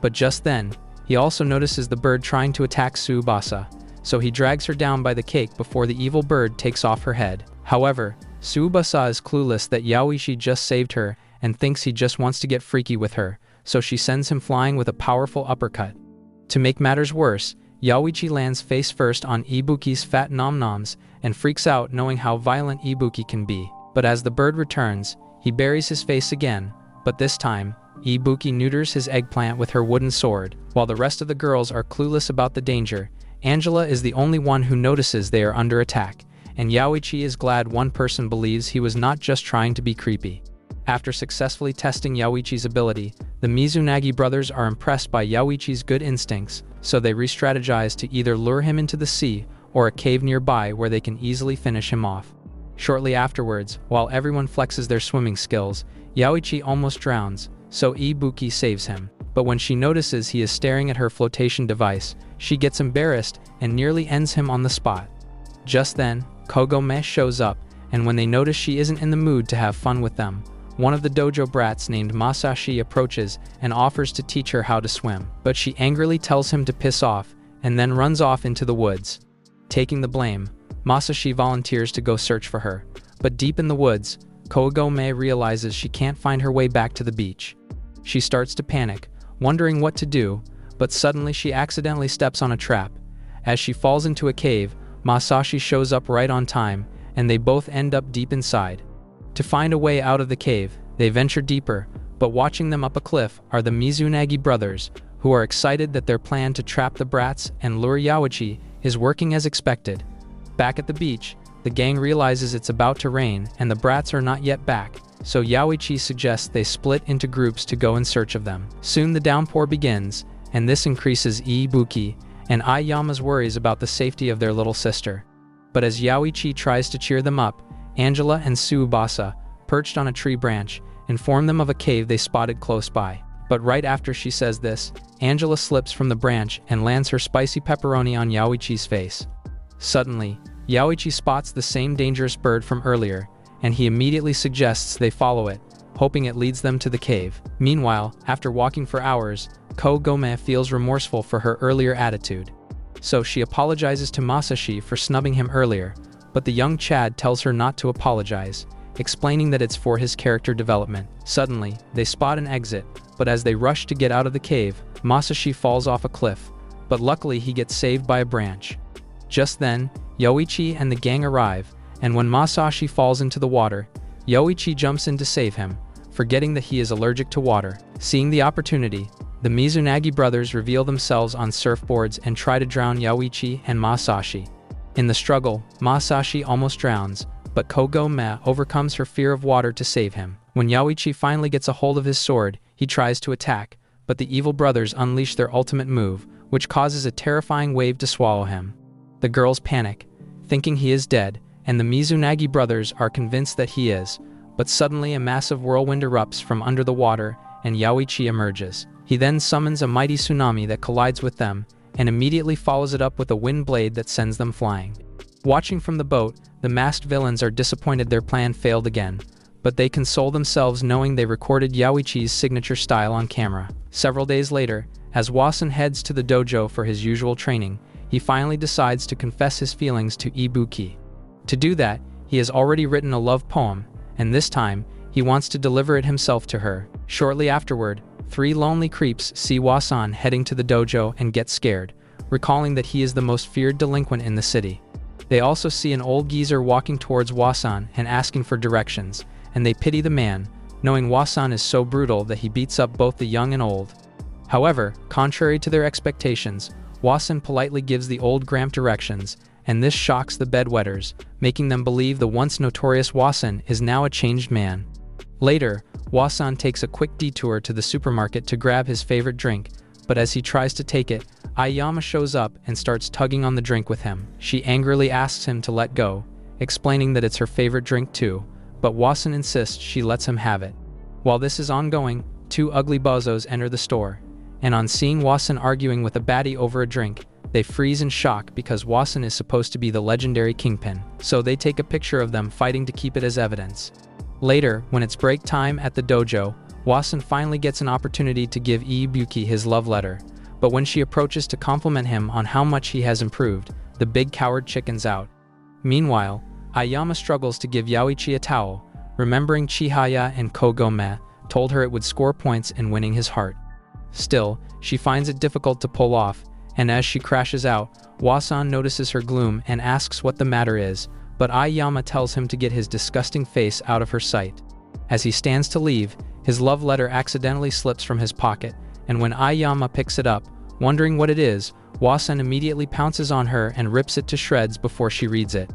But just then, he also notices the bird trying to attack Tsubasa, so he drags her down by the cake before the evil bird takes off her head. However, Tsubasa is clueless that Yaoichi just saved her and thinks he just wants to get freaky with her, so she sends him flying with a powerful uppercut. To make matters worse, Yaoichi lands face first on Ibuki's fat nom-noms and freaks out knowing how violent Ibuki can be. But as the bird returns, he buries his face again, but this time, Ibuki neuters his eggplant with her wooden sword. While the rest of the girls are clueless about the danger, Angela is the only one who notices they are under attack, and Yaoichi is glad one person believes he was not just trying to be creepy. After successfully testing Yaoichi's ability, the Mizunagi brothers are impressed by Yaoichi's good instincts, so they re-strategize to either lure him into the sea or a cave nearby where they can easily finish him off. Shortly afterwards, while everyone flexes their swimming skills, Yaoichi almost drowns, so Ibuki saves him. But when she notices he is staring at her flotation device, she gets embarrassed and nearly ends him on the spot. Just then, Kogome shows up, and when they notice she isn't in the mood to have fun with them, one of the dojo brats named Masashi approaches and offers to teach her how to swim. But she angrily tells him to piss off, and then runs off into the woods. Taking the blame, Masashi volunteers to go search for her, but deep in the woods, Kogome realizes she can't find her way back to the beach. She starts to panic, wondering what to do, but suddenly she accidentally steps on a trap. As she falls into a cave, Masashi shows up right on time, and they both end up deep inside. To find a way out of the cave, they venture deeper, but watching them up a cliff are the Mizunagi brothers, who are excited that their plan to trap the brats and lure Yaoichi is working as expected. Back at the beach, the gang realizes it's about to rain and the brats are not yet back, so Yaoichi suggests they split into groups to go in search of them. Soon the downpour begins, and this increases Ibuki and Aoyama's worries about the safety of their little sister. But as Yaoichi tries to cheer them up, Angela and Tsubasa, perched on a tree branch, inform them of a cave they spotted close by. But right after she says this, Angela slips from the branch and lands her spicy pepperoni on Yaoichi's face. Suddenly, Yaoichi spots the same dangerous bird from earlier, and he immediately suggests they follow it, hoping it leads them to the cave. Meanwhile, after walking for hours, Kogome feels remorseful for her earlier attitude. So she apologizes to Masashi for snubbing him earlier, but the young Chad tells her not to apologize, explaining that it's for his character development. Suddenly, they spot an exit, but as they rush to get out of the cave, Masashi falls off a cliff, but luckily he gets saved by a branch. Just then, Yaoichi and the gang arrive, and when Masashi falls into the water, Yaoichi jumps in to save him, forgetting that he is allergic to water. Seeing the opportunity, the Mizunagi brothers reveal themselves on surfboards and try to drown Yaoichi and Masashi. In the struggle, Masashi almost drowns, but Kogome overcomes her fear of water to save him. When Yaoichi finally gets a hold of his sword, he tries to attack, but the evil brothers unleash their ultimate move, which causes a terrifying wave to swallow him. The girls panic, thinking he is dead, and the Mizunagi brothers are convinced that he is, but suddenly a massive whirlwind erupts from under the water and Yaoichi emerges. He then summons a mighty tsunami that collides with them, and immediately follows it up with a wind blade that sends them flying. Watching from the boat, the masked villains are disappointed their plan failed again, but they console themselves knowing they recorded Yaoichi's signature style on camera. Several days later, as Wasan heads to the dojo for his usual training, he finally decides to confess his feelings to Ibuki. To do that, he has already written a love poem, and this time, he wants to deliver it himself to her. Shortly afterward, 3 lonely creeps see Wasan heading to the dojo and get scared, recalling that he is the most feared delinquent in the city. They also see an old geezer walking towards Wasan and asking for directions, and they pity the man, knowing Wasan is so brutal that he beats up both the young and old. However, contrary to their expectations, Wasan politely gives the old Gramp directions, and this shocks the bedwetters, making them believe the once notorious Wasan is now a changed man. Later, Wasan takes a quick detour to the supermarket to grab his favorite drink, but as he tries to take it, Aoyama shows up and starts tugging on the drink with him. She angrily asks him to let go, explaining that it's her favorite drink too, but Wasan insists she lets him have it. While this is ongoing, 2 ugly bozos enter the store, and on seeing Wasan arguing with a baddie over a drink, they freeze in shock because Wasan is supposed to be the legendary kingpin, so they take a picture of them fighting to keep it as evidence. Later, when it's break time at the dojo, Wasan finally gets an opportunity to give Ibuki his love letter, but when she approaches to compliment him on how much he has improved, the big coward chickens out. Meanwhile, Aoyama struggles to give Yaoichi a towel, remembering Chihaya and Kogome told her it would score points in winning his heart. Still, she finds it difficult to pull off, and as she crashes out, Wasan notices her gloom and asks what the matter is, but Aoyama tells him to get his disgusting face out of her sight. As he stands to leave, his love letter accidentally slips from his pocket, and when Aoyama picks it up, wondering what it is, Wasan immediately pounces on her and rips it to shreds before she reads it.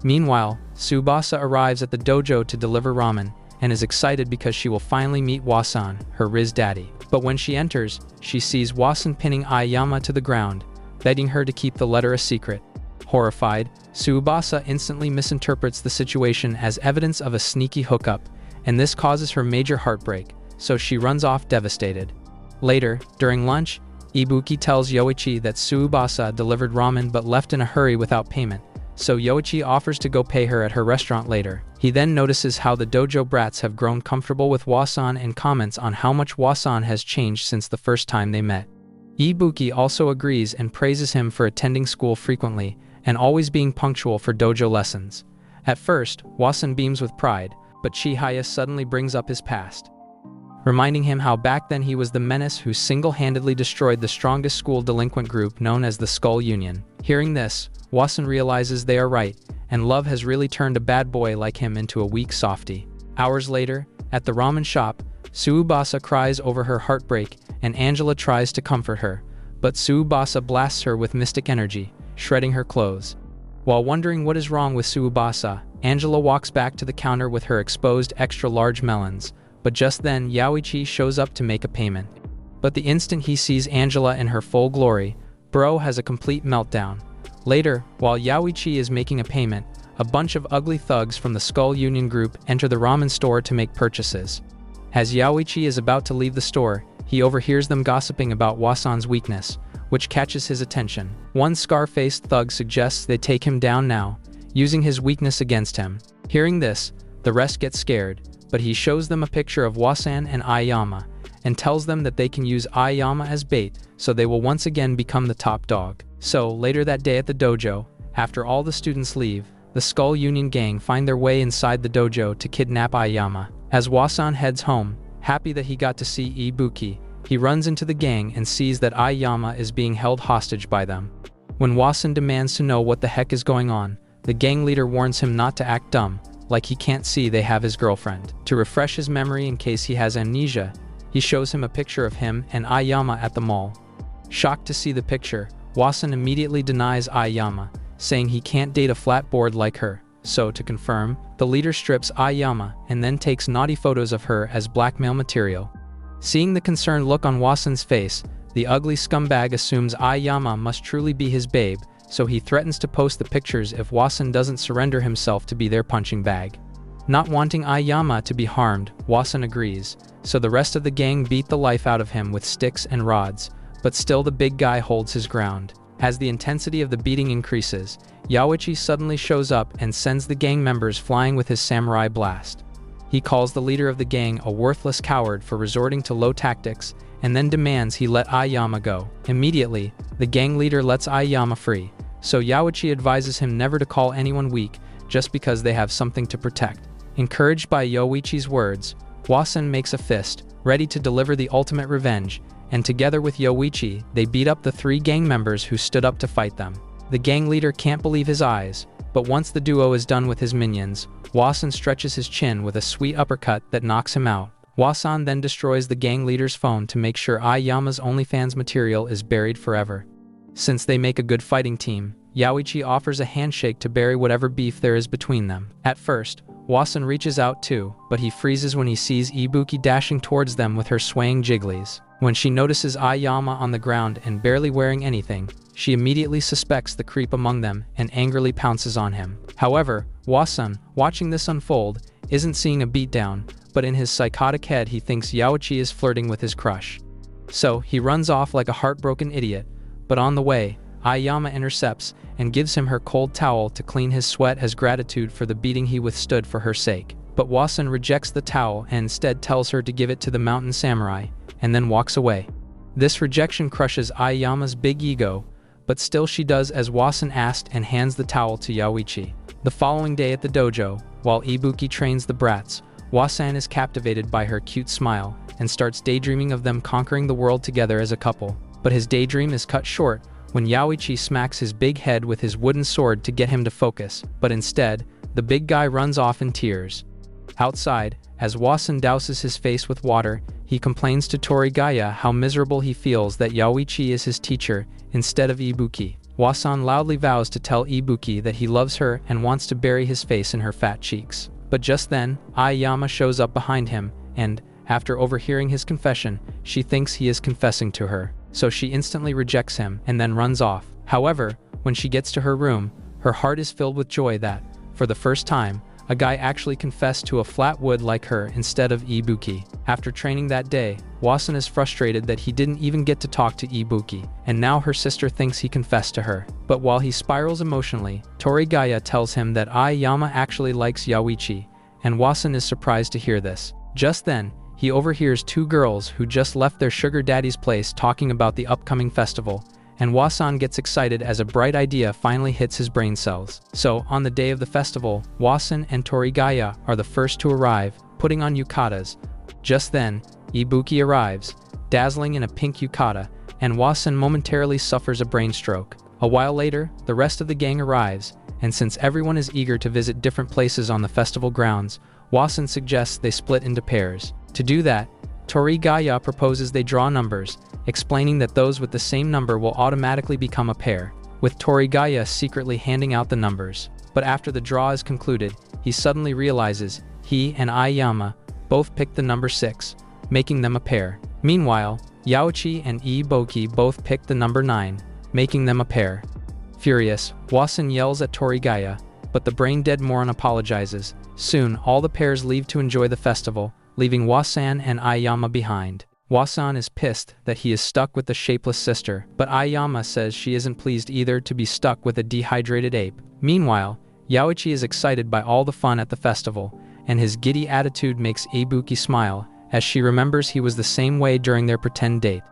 Meanwhile, Tsubasa arrives at the dojo to deliver ramen, and is excited because she will finally meet Wasan, her Riz daddy. But when she enters, she sees Wasan pinning Aoyama to the ground, begging her to keep the letter a secret. Horrified, Tsubasa instantly misinterprets the situation as evidence of a sneaky hookup, and this causes her major heartbreak, so she runs off devastated. Later, during lunch, Ibuki tells Yoichi that Tsubasa delivered ramen but left in a hurry without payment, so Yoichi offers to go pay her at her restaurant later. He then notices how the dojo brats have grown comfortable with Wasan and comments on how much Wasan has changed since the first time they met. Ibuki also agrees and praises him for attending school frequently and always being punctual for dojo lessons. At first, Wasan beams with pride, but Chihaya suddenly brings up his past, reminding him how back then he was the menace who single-handedly destroyed the strongest school delinquent group known as the Skull Union. Hearing this, Wasan realizes they are right, and love has really turned a bad boy like him into a weak softie. Hours later, at the ramen shop, Tsubasa cries over her heartbreak, and Angela tries to comfort her, but Tsubasa blasts her with mystic energy, shredding her clothes. While wondering what is wrong with Tsubasa, Angela walks back to the counter with her exposed extra-large melons, but just then Yoichi shows up to make a payment. But the instant he sees Angela in her full glory, Bro has a complete meltdown. Later, while Yoichi is making a payment, a bunch of ugly thugs from the Skull Union group enter the ramen store to make purchases. As Yoichi is about to leave the store, he overhears them gossiping about Wasan's weakness, which catches his attention. One scar-faced thug suggests they take him down now, using his weakness against him. Hearing this, the rest get scared, but he shows them a picture of Wasan and Aoyama, and tells them that they can use Aoyama as bait, so they will once again become the top dog. So, later that day at the dojo, after all the students leave, the Skull Union gang find their way inside the dojo to kidnap Aoyama. As Wasan heads home, happy that he got to see Ibuki, he runs into the gang and sees that Aoyama is being held hostage by them. When Wasan demands to know what the heck is going on, the gang leader warns him not to act dumb, like he can't see they have his girlfriend. To refresh his memory in case he has amnesia, he shows him a picture of him and Aoyama at the mall. Shocked to see the picture, Wasan immediately denies Aoyama, saying he can't date a flatboard like her. So, to confirm, the leader strips Aoyama and then takes naughty photos of her as blackmail material. Seeing the concerned look on Wasan's face, the ugly scumbag assumes Aoyama must truly be his babe, so he threatens to post the pictures if Wasan doesn't surrender himself to be their punching bag. Not wanting Aoyama to be harmed, Wasan agrees, so the rest of the gang beat the life out of him with sticks and rods, but still the big guy holds his ground. As the intensity of the beating increases, Yoichi suddenly shows up and sends the gang members flying with his samurai blast. He calls the leader of the gang a worthless coward for resorting to low tactics, and then demands he let Aoyama go. Immediately, the gang leader lets Aoyama free, so Yoichi advises him never to call anyone weak just because they have something to protect. Encouraged by Yoichi's words, Wasan makes a fist, ready to deliver the ultimate revenge, and together with Yoichi, they beat up the 3 gang members who stood up to fight them. The gang leader can't believe his eyes, but once the duo is done with his minions, Wasan stretches his chin with a sweet uppercut that knocks him out. Wasan then destroys the gang leader's phone to make sure Aoyama's OnlyFans material is buried forever. Since they make a good fighting team, Yoichi offers a handshake to bury whatever beef there is between them. At first, Wasan reaches out too, but he freezes when he sees Ibuki dashing towards them with her swaying jigglies. When she notices Aoyama on the ground and barely wearing anything, she immediately suspects the creep among them and angrily pounces on him. However, Wasan, watching this unfold, isn't seeing a beatdown, but in his psychotic head he thinks Yoichi is flirting with his crush. So, he runs off like a heartbroken idiot, but on the way, Aoyama intercepts and gives him her cold towel to clean his sweat as gratitude for the beating he withstood for her sake. But Wasan rejects the towel and instead tells her to give it to the mountain samurai, and then walks away. This rejection crushes Aoyama's big ego, but still she does as Wasan asked and hands the towel to Yoichi. The following day at the dojo, while Ibuki trains the brats, Wasan is captivated by her cute smile and starts daydreaming of them conquering the world together as a couple. But his daydream is cut short when Yoichi smacks his big head with his wooden sword to get him to focus, but instead, the big guy runs off in tears. Outside, as Wasan douses his face with water, he complains to Torigaya how miserable he feels that Yoichi is his teacher instead of Ibuki. Wasan loudly vows to tell Ibuki that he loves her and wants to bury his face in her fat cheeks. But just then, Aiyama shows up behind him, and, after overhearing his confession, she thinks he is confessing to her. So she instantly rejects him and then runs off. However, when she gets to her room, her heart is filled with joy that, for the first time, a guy actually confessed to a flat wood like her instead of Ibuki. After training that day, Wasan is frustrated that he didn't even get to talk to Ibuki, and now her sister thinks he confessed to her. But while he spirals emotionally, Torigaya tells him that Aiyama actually likes Yaoichi, and Wasan is surprised to hear this. Just then, he overhears two girls who just left their sugar daddy's place talking about the upcoming festival, and Wasan gets excited as a bright idea finally hits his brain cells. So, on the day of the festival, Wasan and Torigaya are the first to arrive, putting on yukatas. Just then, Ibuki arrives, dazzling in a pink yukata, and Wasan momentarily suffers a brain stroke. A while later, the rest of the gang arrives, and since everyone is eager to visit different places on the festival grounds, Wasan suggests they split into pairs. To do that, Torigaya proposes they draw numbers, explaining that those with the same number will automatically become a pair, with Torigaya secretly handing out the numbers. But after the draw is concluded, he suddenly realizes he and Aiyama both picked the number 6, making them a pair. Meanwhile, Yaoichi and Ibuki both picked the number 9, making them a pair. Furious, Wasan yells at Torigaya, but the brain-dead moron apologizes. Soon, all the pairs leave to enjoy the festival, leaving Wasan and Aiyama behind. Wasan is pissed that he is stuck with the shapeless sister, but Aiyama says she isn't pleased either to be stuck with a dehydrated ape. Meanwhile, Yaoichi is excited by all the fun at the festival, and his giddy attitude makes Ibuki smile, as she remembers he was the same way during their pretend date.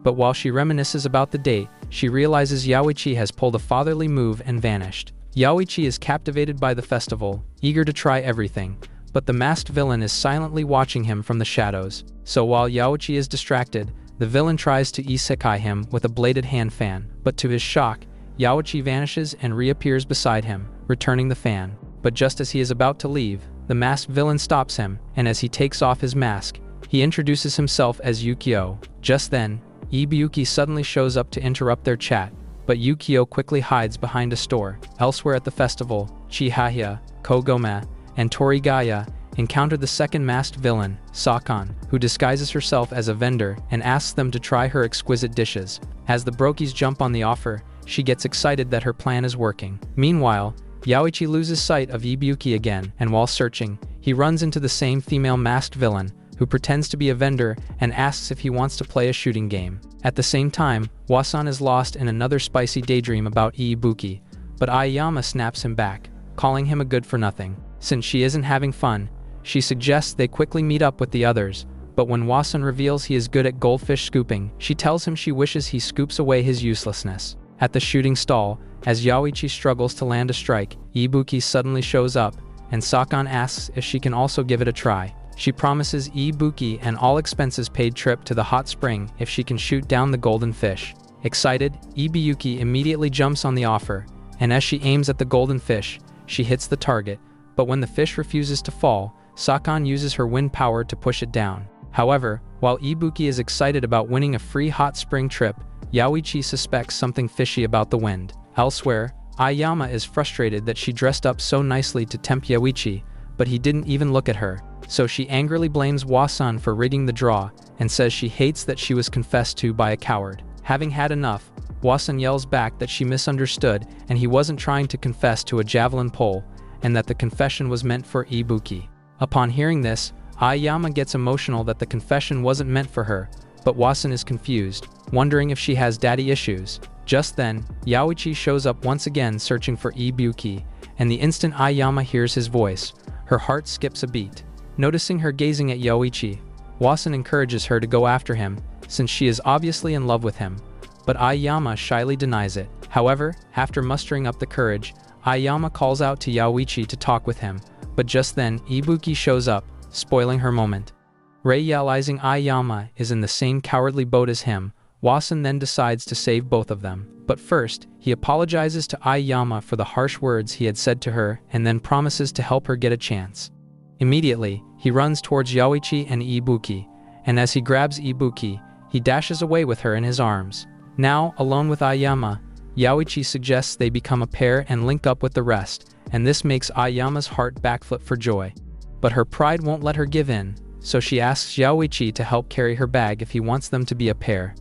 But while she reminisces about the date, she realizes Yaoichi has pulled a fatherly move and vanished. Yaoichi is captivated by the festival, eager to try everything, but the masked villain is silently watching him from the shadows. So while Yaoichi is distracted, the villain tries to isekai him with a bladed hand fan, but to his shock, Yaoichi vanishes and reappears beside him, returning the fan. But just as he is about to leave, the masked villain stops him, and as he takes off his mask, he introduces himself as Yukio. Just then, Ibuki suddenly shows up to interrupt their chat, but Yukio quickly hides behind a store. Elsewhere at the festival, Chihaya, Kogoma, and Torigaya encounter the second masked villain, Sakan, who disguises herself as a vendor and asks them to try her exquisite dishes. As the Brokies jump on the offer, she gets excited that her plan is working. Meanwhile, Yaoichi loses sight of Ibuki again, and while searching, he runs into the same female masked villain, who pretends to be a vendor and asks if he wants to play a shooting game. At the same time, Wasan is lost in another spicy daydream about Ibuki, but Aiyama snaps him back, calling him a good-for-nothing. Since she isn't having fun, she suggests they quickly meet up with the others, but when Wasan reveals he is good at goldfish scooping, she tells him she wishes he scoops away his uselessness. At the shooting stall, as Yaoichi struggles to land a strike, Ibuki suddenly shows up, and Sakan asks if she can also give it a try. She promises Ibuki an all-expenses-paid trip to the hot spring if she can shoot down the golden fish. Excited, Ibuki immediately jumps on the offer, and as she aims at the golden fish, she hits the target, but when the fish refuses to fall, Sakan uses her wind power to push it down. However, while Ibuki is excited about winning a free hot spring trip, Yaoichi suspects something fishy about the wind. Elsewhere, Aiyama is frustrated that she dressed up so nicely to tempt Yaoichi, but he didn't even look at her. So she angrily blames Wasan for rigging the draw and says she hates that she was confessed to by a coward. Having had enough, Wasan yells back that she misunderstood and he wasn't trying to confess to a javelin pole, and that the confession was meant for Ibuki. Upon hearing this, Aiyama gets emotional that the confession wasn't meant for her, but Wasan is confused, wondering if she has daddy issues. Just then, Yaoichi shows up once again searching for Ibuki, and the instant Aiyama hears his voice, her heart skips a beat. Noticing her gazing at Yaoichi, Wasan encourages her to go after him, since she is obviously in love with him, but Aiyama shyly denies it. However, after mustering up the courage, Aiyama calls out to Yaoichi to talk with him, but just then Ibuki shows up, spoiling her moment. Realizing Aiyama is in the same cowardly boat as him, Wasan then decides to save both of them. But first, he apologizes to Aiyama for the harsh words he had said to her and then promises to help her get a chance. Immediately, he runs towards Yaoichi and Ibuki, and as he grabs Ibuki, he dashes away with her in his arms. Now, alone with Aiyama, Yaoichi suggests they become a pair and link up with the rest, and this makes Aiyama's heart backflip for joy. But her pride won't let her give in, so she asks Yaoichi to help carry her bag if he wants them to be a pair.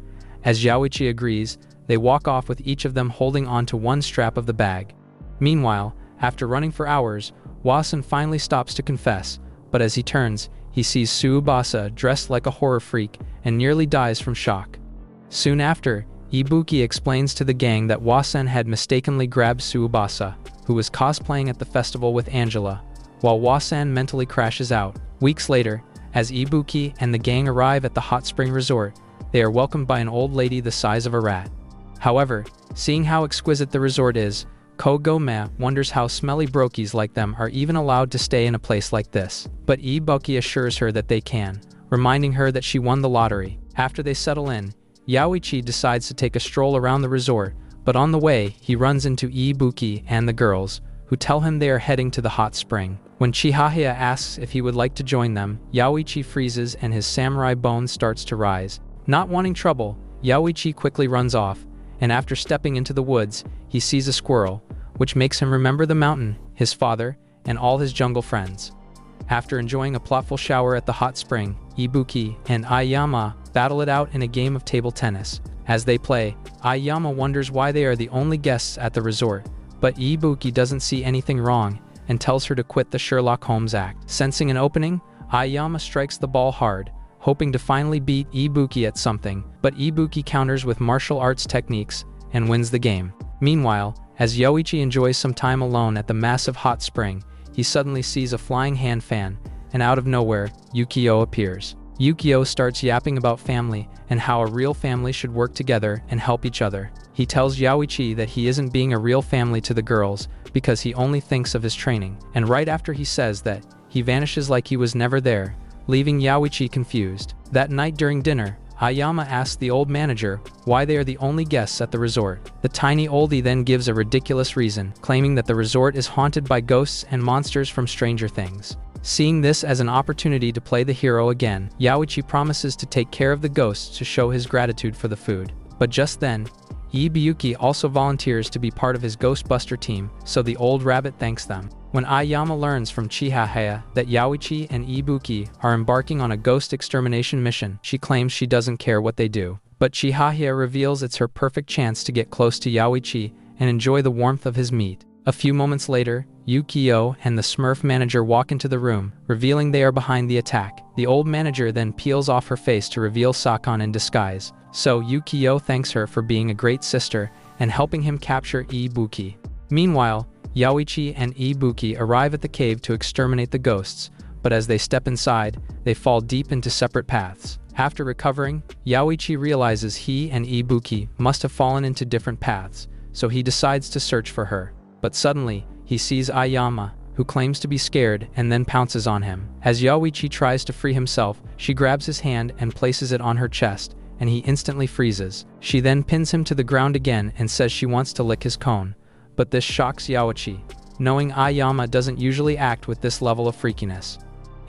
As Yaoichi agrees, they walk off with each of them holding onto one strap of the bag. Meanwhile, after running for hours, Wasen finally stops to confess, but as he turns, he sees Tsubasa dressed like a horror freak and nearly dies from shock. Soon after, Ibuki explains to the gang that Wasen had mistakenly grabbed Tsubasa, who was cosplaying at the festival with Angela, while Wasen mentally crashes out. Weeks later, as Ibuki and the gang arrive at the hot spring resort, they are welcomed by an old lady the size of a rat. However, seeing how exquisite the resort is, Kogome wonders how smelly brokies like them are even allowed to stay in a place like this. But Ibuki assures her that they can, reminding her that she won the lottery. After they settle in, Yaoichi decides to take a stroll around the resort, but on the way, he runs into Ibuki and the girls, who tell him they are heading to the hot spring. When Chihaya asks if he would like to join them, Yaoichi freezes and his samurai bone starts to rise. Not wanting trouble, Yaoichi quickly runs off, and after stepping into the woods, he sees a squirrel, which makes him remember the mountain, his father, and all his jungle friends. After enjoying a plotful shower at the hot spring, Ibuki and Aiyama battle it out in a game of table tennis. As they play, Aiyama wonders why they are the only guests at the resort, but Ibuki doesn't see anything wrong and tells her to quit the Sherlock Holmes act. Sensing an opening, Aiyama strikes the ball hard, hoping to finally beat Ibuki at something, but Ibuki counters with martial arts techniques and wins the game. Meanwhile, as Yoichi enjoys some time alone at the massive hot spring, he suddenly sees a flying hand fan, and out of nowhere, Yukio appears. Yukio starts yapping about family and how a real family should work together and help each other. He tells Yaoichi that he isn't being a real family to the girls because he only thinks of his training, and right after he says that, he vanishes like he was never there, leaving Yaoichi confused. That night during dinner, Aiyama asks the old manager why they are the only guests at the resort. The tiny oldie then gives a ridiculous reason, claiming that the resort is haunted by ghosts and monsters from Stranger Things. Seeing this as an opportunity to play the hero again, Yaoichi promises to take care of the ghosts to show his gratitude for the food. But just then, Ibuki also volunteers to be part of his Ghostbuster team, so the old rabbit thanks them. When Aiyama learns from Chihaya that Yaoichi and Ibuki are embarking on a ghost extermination mission, she claims she doesn't care what they do. But Chihaya reveals it's her perfect chance to get close to Yaoichi and enjoy the warmth of his meat. A few moments later, Yukio and the Smurf manager walk into the room, revealing they are behind the attack. The old manager then peels off her face to reveal Sakon in disguise, so Yukio thanks her for being a great sister and helping him capture Ibuki. Meanwhile, Yaoichi and Ibuki arrive at the cave to exterminate the ghosts, but as they step inside, they fall deep into separate paths. After recovering, Yaoichi realizes he and Ibuki must have fallen into different paths, so he decides to search for her. But suddenly, he sees Aiyama, who claims to be scared and then pounces on him. As Yaoichi tries to free himself, she grabs his hand and places it on her chest, and he instantly freezes. She then pins him to the ground again and says she wants to lick his cone. But this shocks Yaoichi, knowing Aiyama doesn't usually act with this level of freakiness.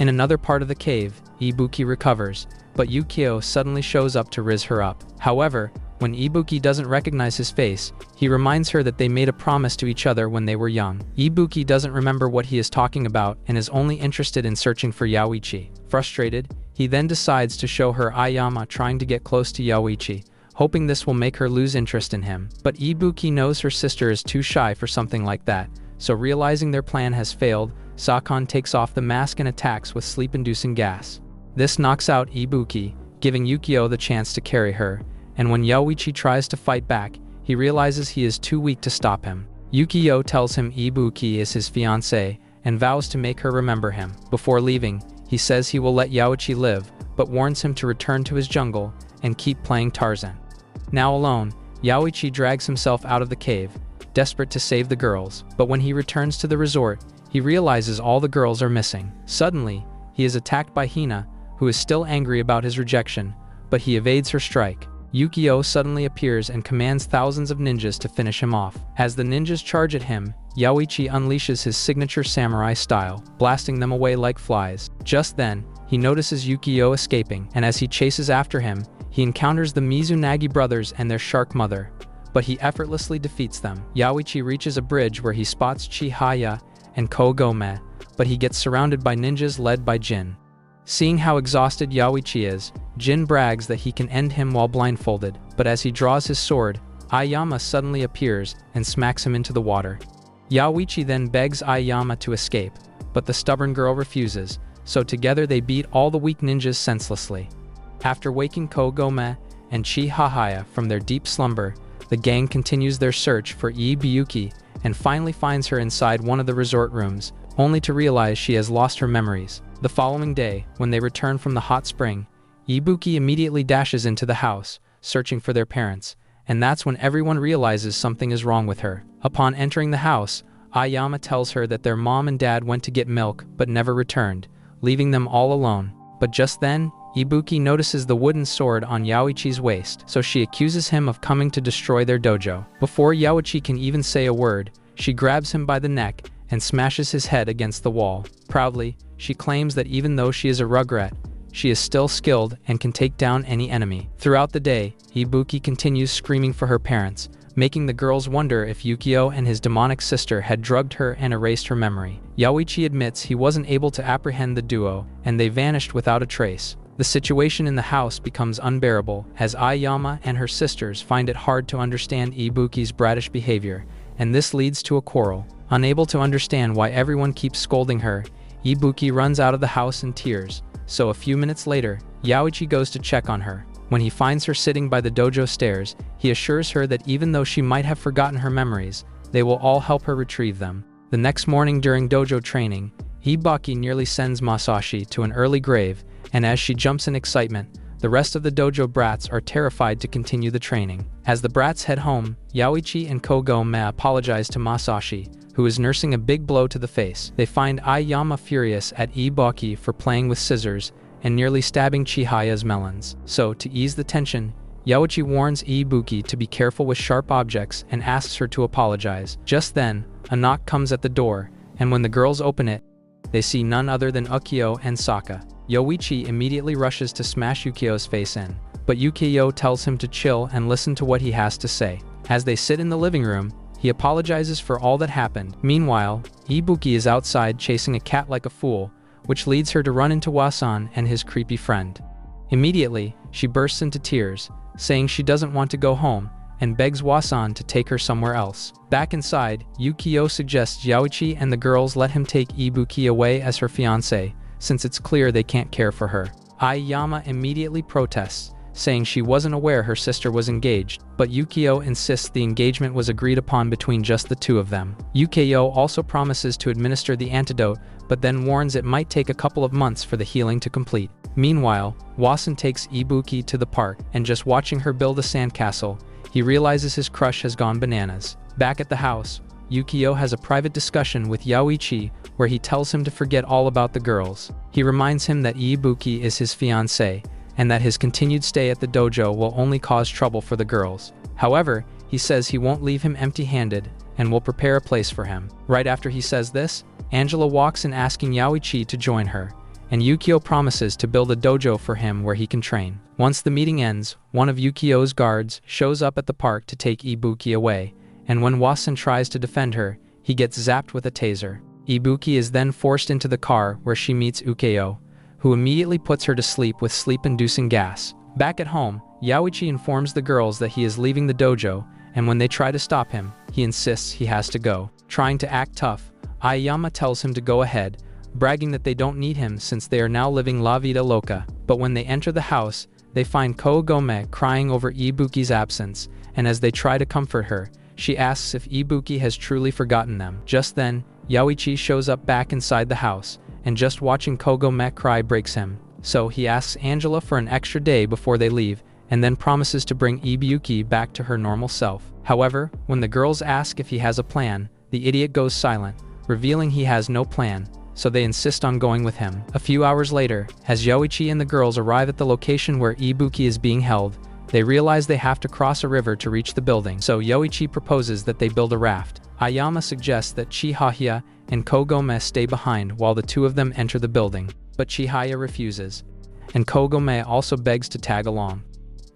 In another part of the cave, Ibuki recovers, but Yukio suddenly shows up to riz her up. However, when Ibuki doesn't recognize his face, he reminds her that they made a promise to each other when they were young. Ibuki doesn't remember what he is talking about and is only interested in searching for Yaoichi. Frustrated, he then decides to show her Aiyama trying to get close to Yaoichi, hoping this will make her lose interest in him. But Ibuki knows her sister is too shy for something like that, so realizing their plan has failed, Sakon takes off the mask and attacks with sleep-inducing gas. This knocks out Ibuki, giving Yukio the chance to carry her, and when Yaoichi tries to fight back, he realizes he is too weak to stop him. Yukio tells him Ibuki is his fiancée and vows to make her remember him. Before leaving, he says he will let Yaoichi live, but warns him to return to his jungle and keep playing Tarzan. Now alone, Yaoichi drags himself out of the cave, desperate to save the girls, but when he returns to the resort, he realizes all the girls are missing. Suddenly, he is attacked by Hina, who is still angry about his rejection, but he evades her strike. Yukio suddenly appears and commands thousands of ninjas to finish him off. As the ninjas charge at him, Yaoichi unleashes his signature samurai style, blasting them away like flies. Just then, he notices Yukio escaping, and as he chases after him, he encounters the Mizunagi brothers and their shark mother, but he effortlessly defeats them. Yaoichi reaches a bridge where he spots Chihaya and Kogome, but he gets surrounded by ninjas led by Jin. Seeing how exhausted Yaoichi is, Jin brags that he can end him while blindfolded, but as he draws his sword, Aoyama suddenly appears and smacks him into the water. Yaoichi then begs Aoyama to escape, but the stubborn girl refuses, so together they beat all the weak ninjas senselessly. After waking Kogome and Chihaya from their deep slumber, the gang continues their search for Ibuki and finally finds her inside one of the resort rooms, only to realize she has lost her memories. The following day, when they return from the hot spring, Ibuki immediately dashes into the house, searching for their parents, and that's when everyone realizes something is wrong with her. Upon entering the house, Aoyama tells her that their mom and dad went to get milk but never returned, leaving them all alone. But just then, Ibuki notices the wooden sword on Yaoichi's waist, so she accuses him of coming to destroy their dojo. Before Yaoichi can even say a word, she grabs him by the neck and smashes his head against the wall. Proudly, she claims that even though she is a rugrat, she is still skilled and can take down any enemy. Throughout the day, Ibuki continues screaming for her parents, making the girls wonder if Yukio and his demonic sister had drugged her and erased her memory. Yaoichi admits he wasn't able to apprehend the duo, and they vanished without a trace. The situation in the house becomes unbearable, as Aoyama and her sisters find it hard to understand Ibuki's bratish behavior, and this leads to a quarrel. Unable to understand why everyone keeps scolding her, Ibuki runs out of the house in tears, so a few minutes later, Yaoichi goes to check on her. When he finds her sitting by the dojo stairs, he assures her that even though she might have forgotten her memories, they will all help her retrieve them. The next morning during dojo training, Ibuki nearly sends Masashi to an early grave, and as she jumps in excitement, the rest of the dojo brats are terrified to continue the training. As the brats head home, Yaoichi and Kogome apologize to Masashi, who is nursing a big blow to the face. They find Aoyama furious at Ibuki for playing with scissors and nearly stabbing Chihaya's melons. So, to ease the tension, Yaoichi warns Ibuki to be careful with sharp objects and asks her to apologize. Just then, a knock comes at the door, and when the girls open it, they see none other than Ukyo and Saka. Yoichi immediately rushes to smash Yukio's face in, but Yukio tells him to chill and listen to what he has to say. As they sit in the living room, he apologizes for all that happened. Meanwhile, Ibuki is outside chasing a cat like a fool, which leads her to run into Wasan and his creepy friend. Immediately, she bursts into tears, saying she doesn't want to go home, and begs Wasan to take her somewhere else. Back inside, Yukio suggests Yaoichi and the girls let him take Ibuki away as her fiancé, since it's clear they can't care for her. Aoyama immediately protests, saying she wasn't aware her sister was engaged, but Yukio insists the engagement was agreed upon between just the two of them. Yukio also promises to administer the antidote, but then warns it might take a couple of months for the healing to complete. Meanwhile, Wasan takes Ibuki to the park, and just watching her build a sandcastle, he realizes his crush has gone bananas. Back at the house, Yukio has a private discussion with Yaoichi where he tells him to forget all about the girls. He reminds him that Ibuki is his fiancée, and that his continued stay at the dojo will only cause trouble for the girls. However, he says he won't leave him empty-handed and will prepare a place for him. Right after he says this, Angela walks in asking Yaoichi to join her, and Yukio promises to build a dojo for him where he can train. Once the meeting ends, one of Yukio's guards shows up at the park to take Ibuki away, and when Wasan tries to defend her, he gets zapped with a taser. Ibuki is then forced into the car where she meets Ukyo, who immediately puts her to sleep with sleep-inducing gas. Back at home, Yaoichi informs the girls that he is leaving the dojo, and when they try to stop him, he insists he has to go. Trying to act tough, Aoyama tells him to go ahead, bragging that they don't need him since they are now living la vida loca. But when they enter the house, they find Kogome crying over Ibuki's absence, and as they try to comfort her, she asks if Ibuki has truly forgotten them. Just then, Yaoichi shows up back inside the house, and just watching Kogome cry breaks him. So he asks Angela for an extra day before they leave, and then promises to bring Ibuki back to her normal self. However, when the girls ask if he has a plan, the idiot goes silent, revealing he has no plan, so they insist on going with him. A few hours later, as Yoichi and the girls arrive at the location where Ibuki is being held, they realize they have to cross a river to reach the building, so Yoichi proposes that they build a raft. Aoyama suggests that Chihaya and Kogome stay behind while the two of them enter the building, but Chihaya refuses, and Kogome also begs to tag along.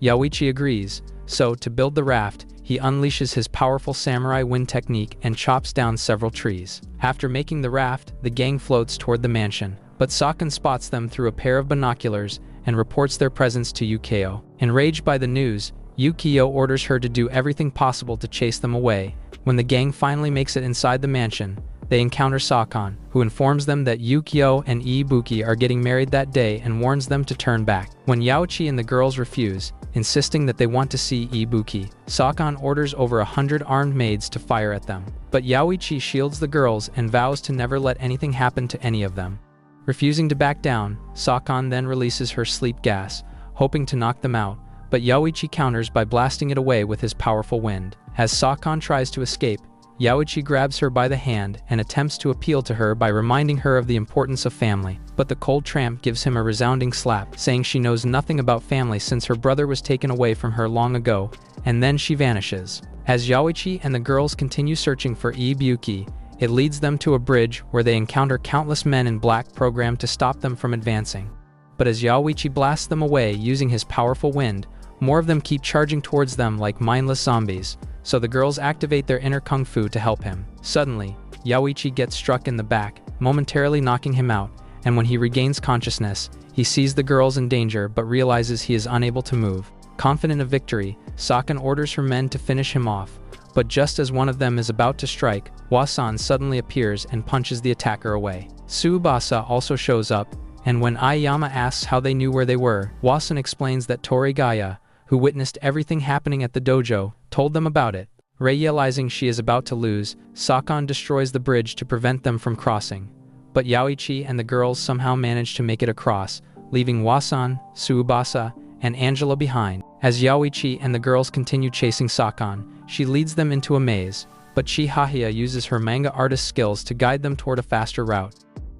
Yoichi agrees, so to build the raft, he unleashes his powerful samurai wind technique and chops down several trees. After making the raft, the gang floats toward the mansion, but Sakan spots them through a pair of binoculars and reports their presence to Yukio. Enraged by the news, Yukio orders her to do everything possible to chase them away. When the gang finally makes it inside the mansion, they encounter Sakan, who informs them that Yukio and Ibuki are getting married that day and warns them to turn back. When Yaoichi and the girls refuse, insisting that they want to see Ibuki, Sakan orders over 100 armed maids to fire at them. But Yaoichi shields the girls and vows to never let anything happen to any of them. Refusing to back down, Sakan then releases her sleep gas, hoping to knock them out, but Yaoichi counters by blasting it away with his powerful wind. As Sakan tries to escape, Yaoichi grabs her by the hand and attempts to appeal to her by reminding her of the importance of family. But the cold tramp gives him a resounding slap, saying she knows nothing about family since her brother was taken away from her long ago, and then she vanishes. As Yaoichi and the girls continue searching for Ibuki, it leads them to a bridge where they encounter countless men in black programmed to stop them from advancing. But as Yaoichi blasts them away using his powerful wind, more of them keep charging towards them like mindless zombies, so the girls activate their inner kung fu to help him. Suddenly, Yaoichi gets struck in the back, momentarily knocking him out, and when he regains consciousness, he sees the girls in danger but realizes he is unable to move. Confident of victory, Sakan orders her men to finish him off, but just as one of them is about to strike, Wasan suddenly appears and punches the attacker away. Tsubasa also shows up, and when Aiyama asks how they knew where they were, Wasan explains that Torigaya, who witnessed everything happening at the dojo, told them about it. Realizing she is about to lose, Sakan destroys the bridge to prevent them from crossing. But Yaoichi and the girls somehow manage to make it across, leaving Wasan, Tsubasa, and Angela behind. As Yaoichi and the girls continue chasing Sakan, she leads them into a maze, but Chihaya uses her manga artist skills to guide them toward a faster route.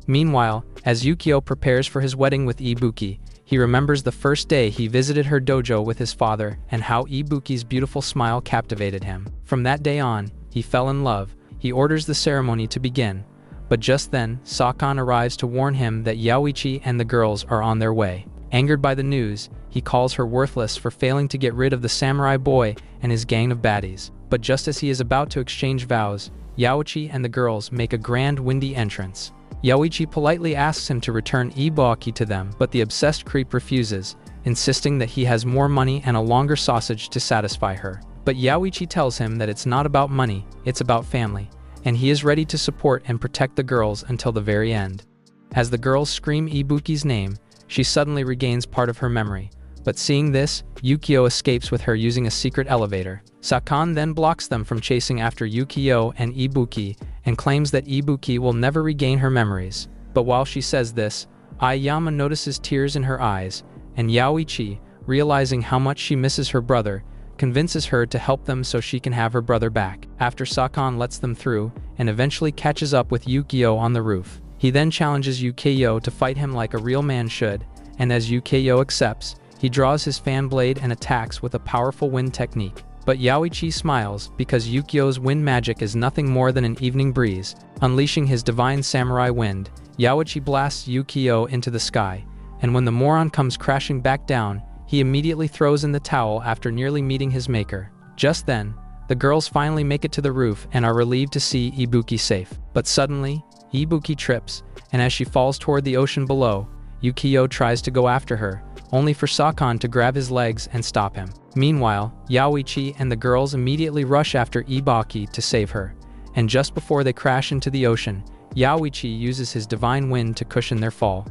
Meanwhile, as Yukio prepares for his wedding with Ibuki, he remembers the first day he visited her dojo with his father and how Ibuki's beautiful smile captivated him. From that day on, he fell in love. He orders the ceremony to begin, but just then, Sakan arrives to warn him that Yaoichi and the girls are on their way. Angered by the news, he calls her worthless for failing to get rid of the samurai boy and his gang of baddies. But just as he is about to exchange vows, Yaoichi and the girls make a grand windy entrance. Yaoichi politely asks him to return Ibuki to them, but the obsessed creep refuses, insisting that he has more money and a longer sausage to satisfy her. But Yaoichi tells him that it's not about money, it's about family, and he is ready to support and protect the girls until the very end. As the girls scream Ibuki's name, she suddenly regains part of her memory. But seeing this, Yukio escapes with her using a secret elevator. Sakan then blocks them from chasing after Yukio and Ibuki and claims that Ibuki will never regain her memories. But while she says this, Aiyama notices tears in her eyes, and Yaoichi, realizing how much she misses her brother, convinces her to help them so she can have her brother back. After Sakan lets them through and eventually catches up with Yukio on the roof, he then challenges Yukio to fight him like a real man should, and as Yukio accepts, he draws his fan blade and attacks with a powerful wind technique. But Yaoichi smiles because Yukio's wind magic is nothing more than an evening breeze. Unleashing his divine samurai wind, Yaoichi blasts Yukio into the sky, and when the moron comes crashing back down, he immediately throws in the towel after nearly meeting his maker. Just then, the girls finally make it to the roof and are relieved to see Ibuki safe. But suddenly, Ibuki trips, and as she falls toward the ocean below, Yukio tries to go after her, only for Sakan to grab his legs and stop him. Meanwhile, Yaoichi and the girls immediately rush after Ibuki to save her, and just before they crash into the ocean, Yaoichi uses his divine wind to cushion their fall.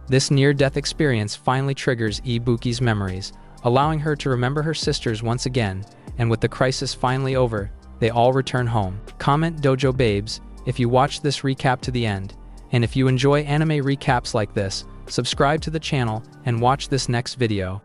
This near-death experience finally triggers Ibuki's memories, allowing her to remember her sisters once again, and with the crisis finally over, they all return home. Comment Dojo Babes if you watched this recap to the end, and if you enjoy anime recaps like this, subscribe to the channel and watch this next video.